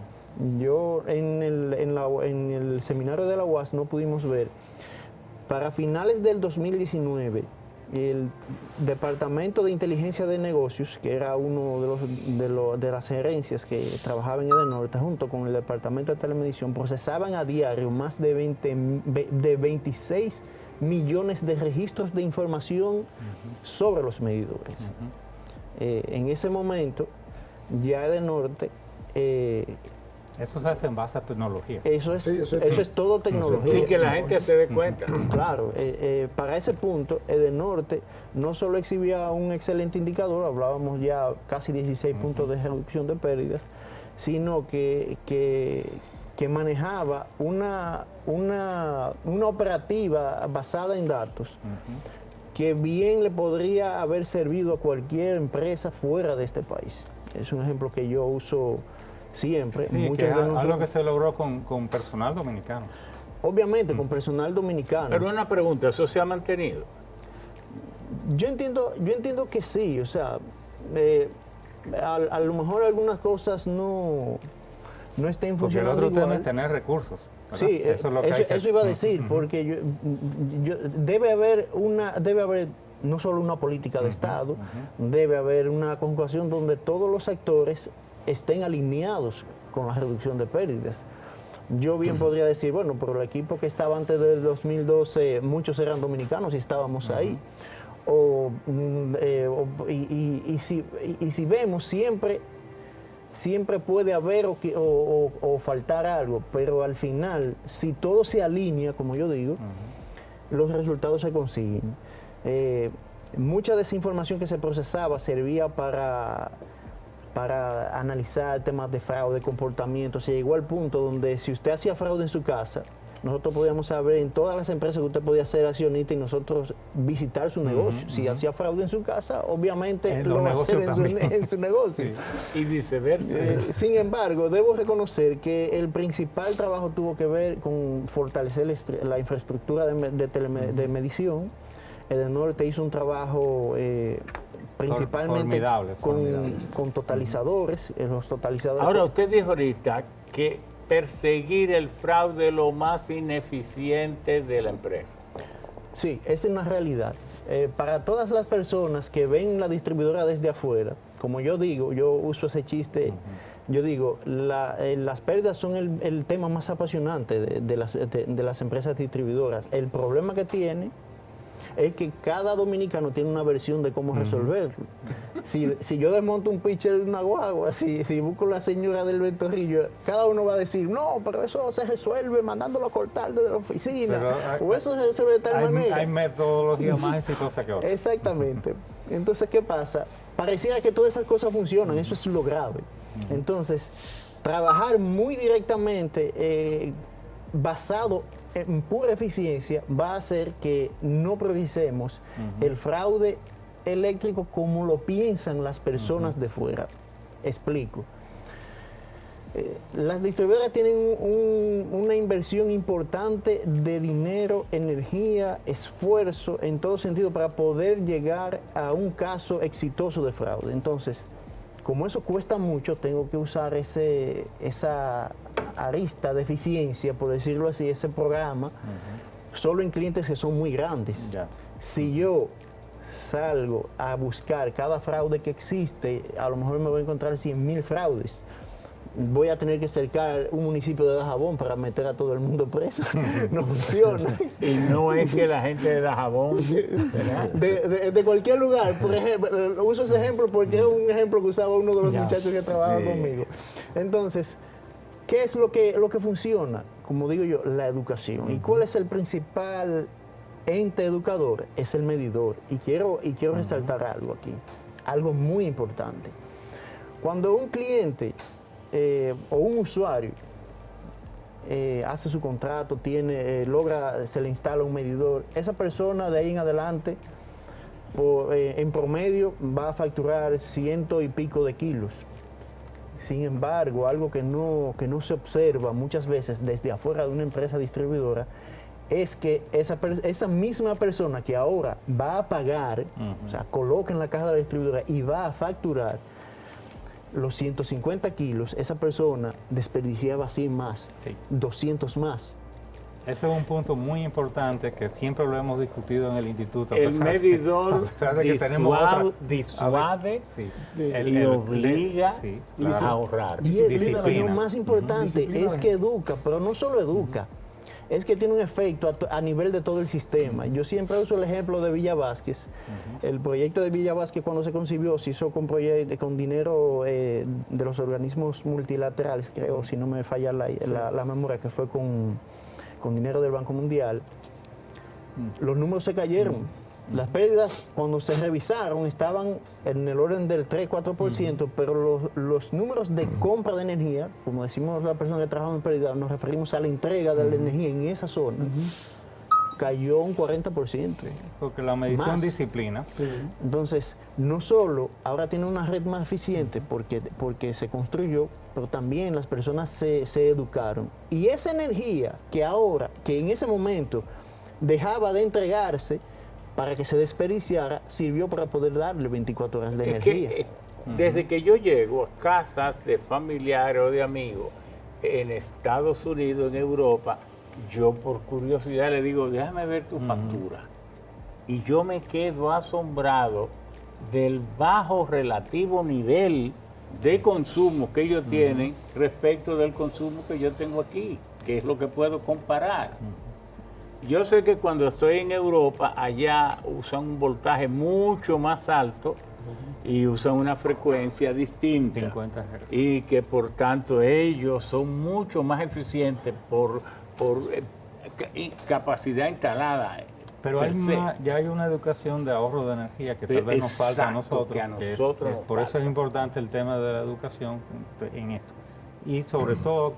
Yo en el seminario de la UAS no pudimos ver, para finales del 2019, el Departamento de Inteligencia de Negocios, que era uno de las gerencias que trabajaba en Edenorte, junto con el Departamento de Telemedición, procesaban a diario más de 26 millones de registros de información sobre los medidores. En ese momento, ya Edenorte Eso se hace en base a tecnología. Eso es todo tecnología. Sin que la gente se dé cuenta. Claro, para ese punto, Edenorte no solo exhibía un excelente indicador, hablábamos ya casi 16 puntos de reducción de pérdidas, sino que manejaba una operativa basada en datos que bien le podría haber servido a cualquier empresa fuera de este país. Es un ejemplo que yo uso siempre. Sí, que es algo que se logró con personal dominicano. Obviamente, con personal dominicano. Pero una pregunta, ¿eso se ha mantenido? Yo entiendo que sí, o sea, a lo mejor algunas cosas no estén funcionando porque el otro igual. tema es tener recursos, ¿verdad? Sí, eso iba a decir, porque debe haber no solo una política de Estado, debe haber una conjugación donde todos los actores estén alineados con la reducción de pérdidas. Yo bien podría decir, bueno, pero el equipo que estaba antes del 2012, muchos eran dominicanos y estábamos ahí. Y si vemos, siempre puede haber o faltar algo, pero al final, si todo se alinea, como yo digo, los resultados se consiguen. Mucha de esa información que se procesaba servía para analizar temas de fraude, comportamiento. Se llegó al punto donde si usted hacía fraude en su casa, nosotros podíamos saber en todas las empresas que usted podía ser accionista y nosotros visitar su negocio. Si hacía fraude en su casa, obviamente lo va a hacer en su negocio. Sí. Y viceversa. Sin embargo, debo reconocer que el principal trabajo tuvo que ver con fortalecer la infraestructura de medición. Edenorte hizo un trabajo principalmente con totalizadores, los totalizadores. Ahora, usted dijo ahorita que perseguir el fraude es lo más ineficiente de la empresa. Sí, esa es una realidad. Para todas las personas que ven la distribuidora desde afuera, como yo digo, yo uso ese chiste, yo digo, las pérdidas son el tema más apasionante de las empresas distribuidoras. El problema que tiene es que cada dominicano tiene una versión de cómo resolverlo. Si yo desmonto un pitcher de una guagua, si busco la señora del ventorrillo, cada uno va a decir, no, pero eso se resuelve mandándolo a cortar desde la oficina, o eso se resuelve de tal manera. Hay metodologías más exitosas que otras. Exactamente. Entonces, ¿qué pasa? Pareciera que todas esas cosas funcionan, eso es lo grave. Entonces, trabajar muy directamente basado en pura eficiencia va a hacer que no prioricemos el fraude eléctrico como lo piensan las personas de fuera. Explico. Las distribuidoras tienen una inversión importante de dinero, energía, esfuerzo, en todo sentido, para poder llegar a un caso exitoso de fraude. Entonces, como eso cuesta mucho, tengo que usar esa arista de eficiencia, por decirlo así, ese programa, solo en clientes que son muy grandes. Si yo salgo a buscar cada fraude que existe, a lo mejor me voy a encontrar 100.000 fraudes. Voy a tener que cercar un municipio de Dajabón para meter a todo el mundo preso. No funciona. Y no es que la gente de Dajabón, ¿verdad? De cualquier lugar, por ejemplo, uso ese ejemplo porque es un ejemplo que usaba uno de los muchachos que trabaja conmigo. Entonces, ¿qué es lo que funciona? Como digo yo, la educación. ¿Y cuál es el principal ente educador? Es el medidor. Y quiero resaltar algo aquí, algo muy importante. Cuando un cliente o un usuario hace su contrato, se le instala un medidor, esa persona de ahí en adelante, en promedio, va a facturar 100 y pico de kilos. Sin embargo, algo que no se observa muchas veces desde afuera de una empresa distribuidora es que esa misma persona que ahora va a pagar, o sea, coloca en la caja de la distribuidora y va a facturar los 150 kilos, esa persona desperdiciaba 100 más, 200 más. Ese es un punto muy importante que siempre lo hemos discutido en el instituto. El medidor disuade y obliga a ahorrar. Y lo más importante es que educa, pero no solo educa, es que tiene un efecto a nivel de todo el sistema. Yo siempre uso el ejemplo de Villa Vázquez. El proyecto de Villa Vázquez, cuando se concibió, se hizo con dinero de los organismos multilaterales, creo, si no me falla la memoria, que fue con dinero del Banco Mundial. Los números se cayeron. Las pérdidas, cuando se revisaron, estaban en el orden del 3-4%, pero los números de compra de energía, como decimos la persona que trabaja en pérdida, nos referimos a la entrega de la energía en esa zona, cayó un 40%. Porque la medición Más. disciplina. Sí. Entonces, no solo ahora tiene una red más eficiente porque se construyó, pero también las personas se educaron. Y esa energía que en ese momento dejaba de entregarse para que se desperdiciara, sirvió para poder darle 24 horas de energía. Desde que yo llego a casas de familiares o de amigos en Estados Unidos, en Europa, yo por curiosidad le digo, déjame ver tu factura. Y yo me quedo asombrado del bajo relativo nivel de consumo que ellos tienen respecto del consumo que yo tengo aquí, que es lo que puedo comparar. Yo sé que cuando estoy en Europa, allá usan un voltaje mucho más alto y usan una frecuencia distinta. 50 Hz. Y que por tanto ellos son mucho más eficientes por capacidad instalada. Pero per se. ya hay una educación de ahorro de energía que tal vez nos falta a nosotros. que a nosotros nos por eso falta. es importante el tema de la educación en esto. Y sobre todo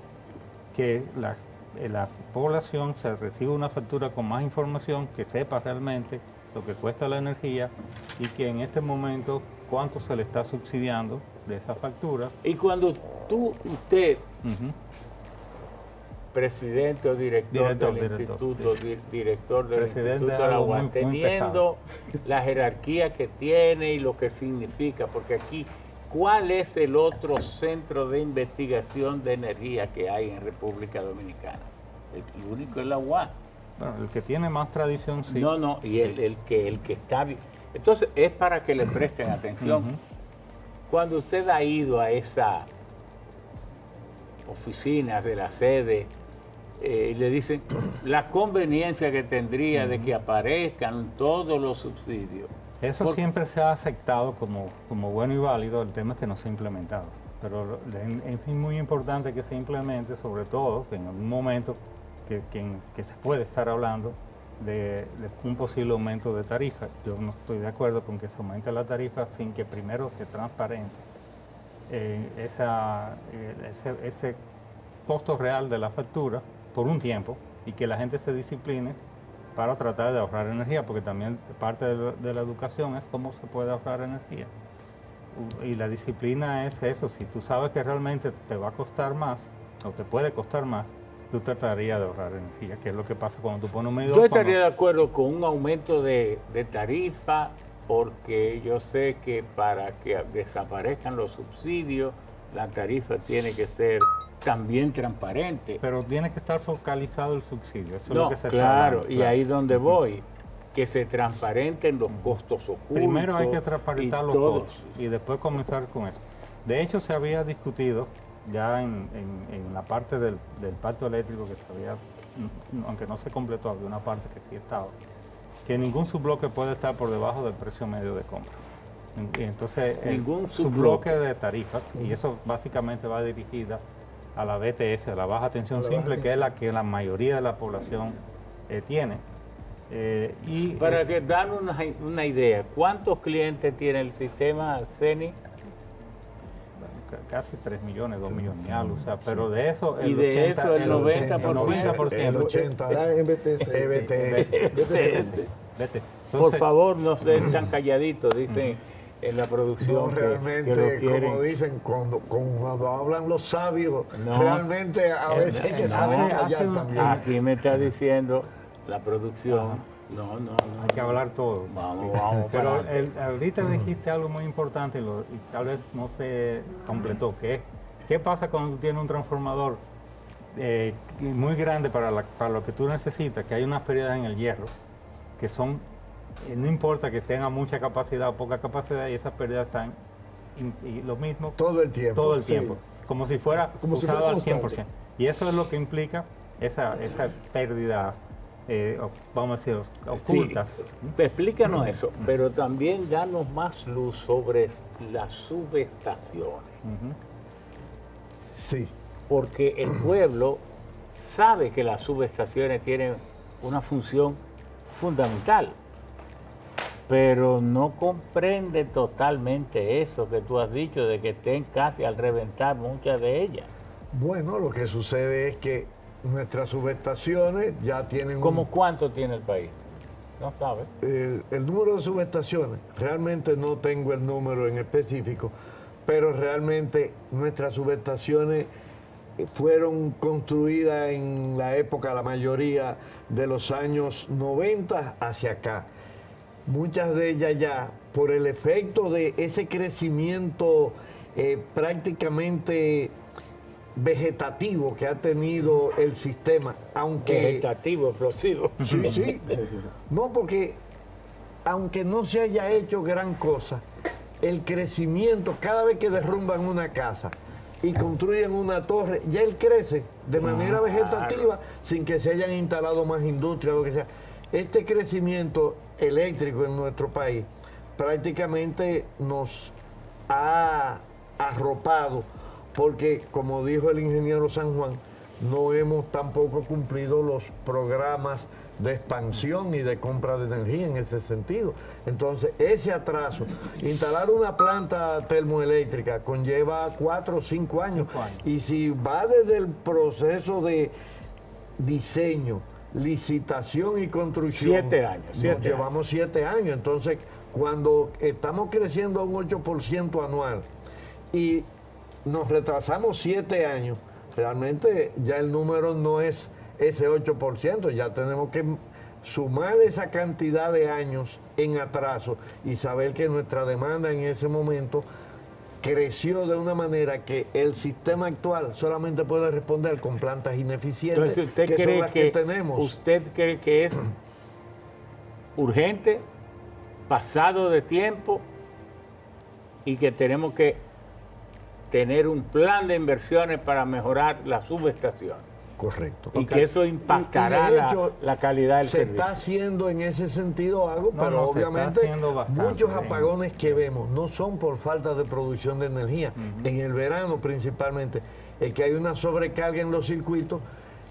que la población se reciba una factura con más información, que sepa realmente lo que cuesta la energía y que en este momento cuánto se le está subsidiando de esa factura. Y cuando usted, presidente o director del instituto, director del Presidente Instituto es del algo Agua, muy teniendo la jerarquía que tiene y lo que significa, porque aquí, ¿cuál es el otro centro de investigación de energía que hay en República Dominicana? El único es la UAS. Bueno, el que tiene más tradición, sí. No, y el que está bien. Entonces, es para que le presten atención. Cuando usted ha ido a esa oficina de la sede, le dicen la conveniencia que tendría de que aparezcan todos los subsidios. Eso siempre se ha aceptado como bueno y válido, el tema es que no se ha implementado. Pero es muy importante que se implemente, sobre todo que en algún momento que se puede estar hablando de un posible aumento de tarifa. Yo no estoy de acuerdo con que se aumente la tarifa sin que primero se transparente ese costo real de la factura por un tiempo y que la gente se discipline para tratar de ahorrar energía, porque también parte de la educación es cómo se puede ahorrar energía. Y la disciplina es eso, si tú sabes que realmente te va a costar más o te puede costar más, tú tratarías de ahorrar energía, que es lo que pasa cuando tú pones un medidor. Yo estaría de acuerdo con un aumento de tarifa, porque yo sé que para que desaparezcan los subsidios, la tarifa tiene que ser también transparente. Pero tiene que estar focalizado el subsidio, eso es No, lo que se está claro, hablando, y ahí es donde voy, que se transparenten los costos ocultos. Primero hay que transparentar los todos. costos y después comenzar con eso. De hecho, se había discutido ya en la parte del pacto eléctrico que se había, aunque no se completó, había una parte que sí estaba, que ningún subbloque puede estar por debajo del precio medio de compra. Y entonces, Ningún subbloque de tarifas, y eso básicamente va dirigida a la BTS, a la baja tensión simple, que es la que la mayoría de la población tiene. Para que dan una idea, ¿cuántos clientes tiene el sistema CENI? Casi 3 millones, 2 millones y algo, o sea, pero de eso Y de eso el 90%. El 80%. Ya en BTS. Vete. Por Entonces, favor, no estén tan calladitos, dicen en la producción No, que realmente, lo quieren. como dicen, cuando hablan los sabios, No. realmente a veces hay que No, saber callar hace- también. Aquí me está diciendo la producción. No. hay que hablar todo. Vamos. Pero para ahorita dijiste algo muy importante y tal vez no se completó, que es, ¿qué pasa cuando tú tienes un transformador muy grande para lo que tú necesitas, que hay unas pérdidas en el hierro, que son, no importa que tenga mucha capacidad o poca capacidad, y esas pérdidas están, y lo mismo Todo el tiempo. todo el Sí. tiempo, como si fuera Como si usado fuera al 100%. constante. Y eso es lo que implica esa pérdida, vamos a decir, ocultas. Sí, explícanos eso, pero también danos más luz sobre las subestaciones. Sí. Porque el pueblo sabe que las subestaciones tienen una función fundamental, pero no comprende totalmente eso que tú has dicho, de que estén casi al reventar muchas de ellas. Bueno, lo que sucede es que nuestras subestaciones ya tienen... ¿Cómo cuánto tiene el país? No sabe. El número de subestaciones, realmente no tengo el número en específico, pero realmente nuestras subestaciones fueron construidas en la época, la mayoría de los años 90 hacia acá. Muchas de ellas ya, por el efecto de ese crecimiento prácticamente vegetativo que ha tenido el sistema, aunque... Vegetativo, explosivo. Sí, sí. No, porque aunque no se haya hecho gran cosa, el crecimiento, cada vez que derrumban una casa y construyen una torre, ya él crece de manera vegetativa sin que se hayan instalado más industria o lo que sea. Este crecimiento eléctrico en nuestro país prácticamente nos ha arropado porque, como dijo el ingeniero San Juan, no hemos tampoco cumplido los programas de expansión y de compra de energía en ese sentido. Entonces, ese atraso, instalar una planta termoeléctrica conlleva 4 o 5 años. Y si va desde el proceso de diseño, licitación y construcción, 7 años. Llevamos 7 años. Entonces, cuando estamos creciendo a un 8% anual y nos retrasamos 7 años, realmente ya el número no es ese 8%, ya tenemos que sumar esa cantidad de años en atraso y saber que nuestra demanda en ese momento creció de una manera que el sistema actual solamente puede responder con plantas ineficientes. Entonces, ¿usted que cree son las que tenemos. ¿Usted cree que es urgente, pasado de tiempo y que tenemos que tener un plan de inversiones para mejorar la subestación? Correcto. Y que eso impactará y de hecho, la calidad del se servicio. está haciendo en ese sentido algo, No, pero no, se está obviamente haciendo bastante, muchos bien. apagones que vemos no son por falta de producción de energía. En el verano principalmente, es que hay una sobrecarga en los circuitos,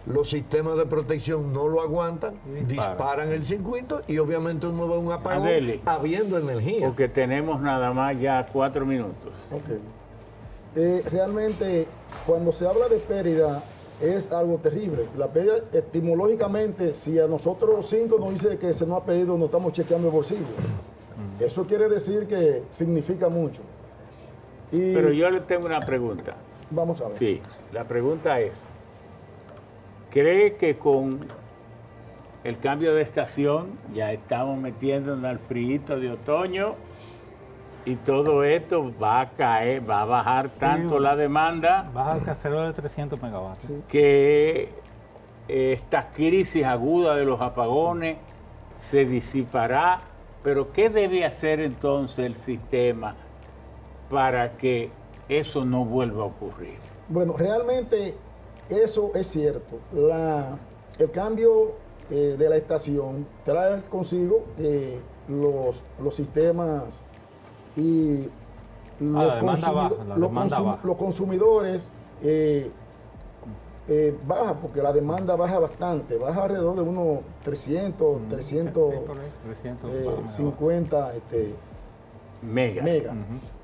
los sistemas de protección no lo aguantan, disparan el circuito y obviamente uno ve un apagón Adele, habiendo energía. porque tenemos nada más ya 4 minutos. Realmente, cuando se habla de pérdida, es algo terrible. La pérdida, etimológicamente, si a nosotros 5 nos dice que se nos ha perdido, no estamos chequeando el bolsillo. Eso quiere decir que significa mucho. Pero yo le tengo una pregunta. Vamos a ver. Sí, la pregunta es, ¿cree que con el cambio de estación ya estamos metiéndonos al frío de otoño y todo esto va a caer, va a bajar tanto la demanda Baja el cacerol de 300 megavatios. que esta crisis aguda de los apagones se disipará? Pero ¿qué debe hacer entonces el sistema para que eso no vuelva a ocurrir? Bueno, realmente eso es cierto. El cambio de la estación trae consigo los sistemas y los consumidores baja, porque la demanda baja bastante, baja alrededor de unos 350 megas.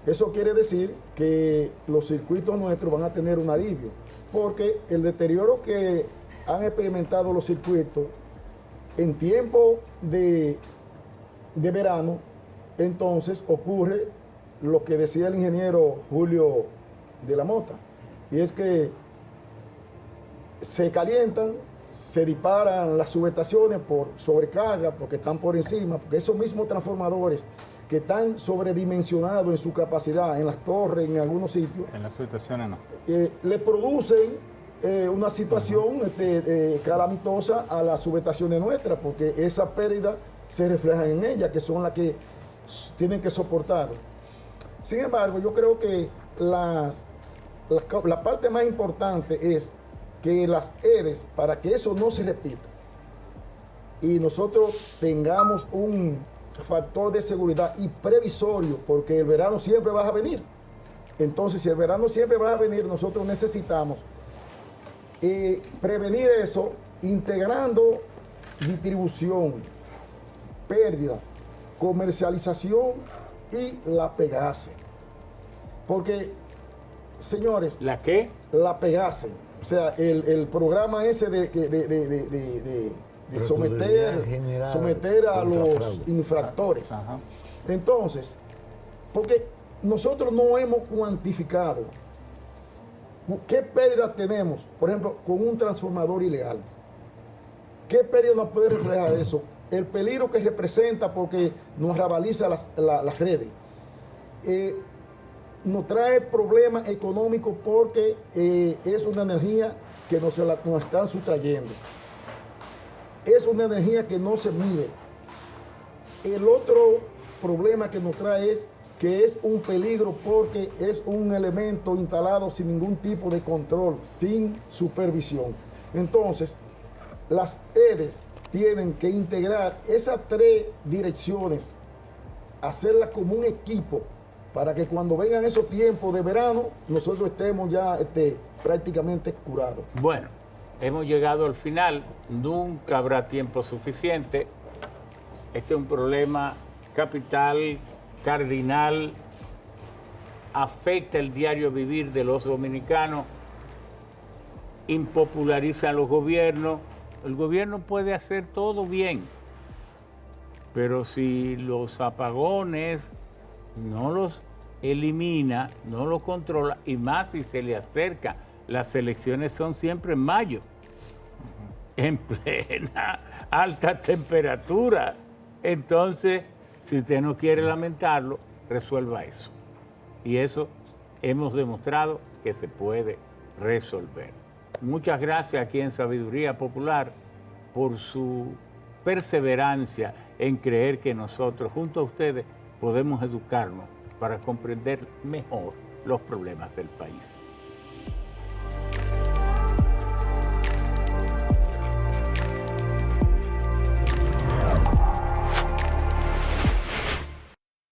Eso quiere decir que los circuitos nuestros van a tener un alivio, porque el deterioro que han experimentado los circuitos en tiempo de verano, entonces ocurre lo que decía el ingeniero Julio de la Mota, y es que se calientan, se disparan las subestaciones por sobrecarga, porque están por encima, porque esos mismos transformadores que están sobredimensionados en su capacidad, en las torres, en algunos sitios, En las subestaciones no. le producen una situación calamitosa a las subestaciones nuestras, porque esa pérdida se refleja en ellas, que son las que tienen que soportar. Sin embargo, yo creo que la parte más importante es que las EDES, para que eso no se repita y nosotros tengamos un factor de seguridad y previsorio, porque el verano siempre va a venir. Entonces, si el verano siempre va a venir, nosotros necesitamos prevenir eso integrando distribución, pérdida, comercialización y la pegase. Porque, señores... ¿La qué? La pegase. O sea, el programa ese de someter a los infractores. Ajá. Entonces, porque nosotros no hemos cuantificado qué pérdida tenemos, por ejemplo, con un transformador ilegal. ¿Qué pérdida nos puede reflejar eso? El peligro que representa porque nos rabaliza las redes. Nos trae problemas económicos porque es una energía que nos están sustrayendo. Es una energía que no se mide. El otro problema que nos trae es que es un peligro porque es un elemento instalado sin ningún tipo de control, sin supervisión. Entonces, las EDES tienen que integrar esas 3 direcciones, hacerlas como un equipo, para que cuando vengan esos tiempos de verano, nosotros estemos ya prácticamente curados. Bueno, hemos llegado al final, nunca habrá tiempo suficiente. Este es un problema capital, cardinal, afecta el diario vivir de los dominicanos, impopulariza a los gobiernos. El gobierno puede hacer todo bien, pero si los apagones no los elimina, no los controla, y más si se le acerca, las elecciones son siempre en mayo, en plena alta temperatura. Entonces, si usted no quiere lamentarlo, resuelva eso. Y eso hemos demostrado que se puede resolver. Muchas gracias aquí en Sabiduría Popular por su perseverancia en creer que nosotros, junto a ustedes, podemos educarnos para comprender mejor los problemas del país.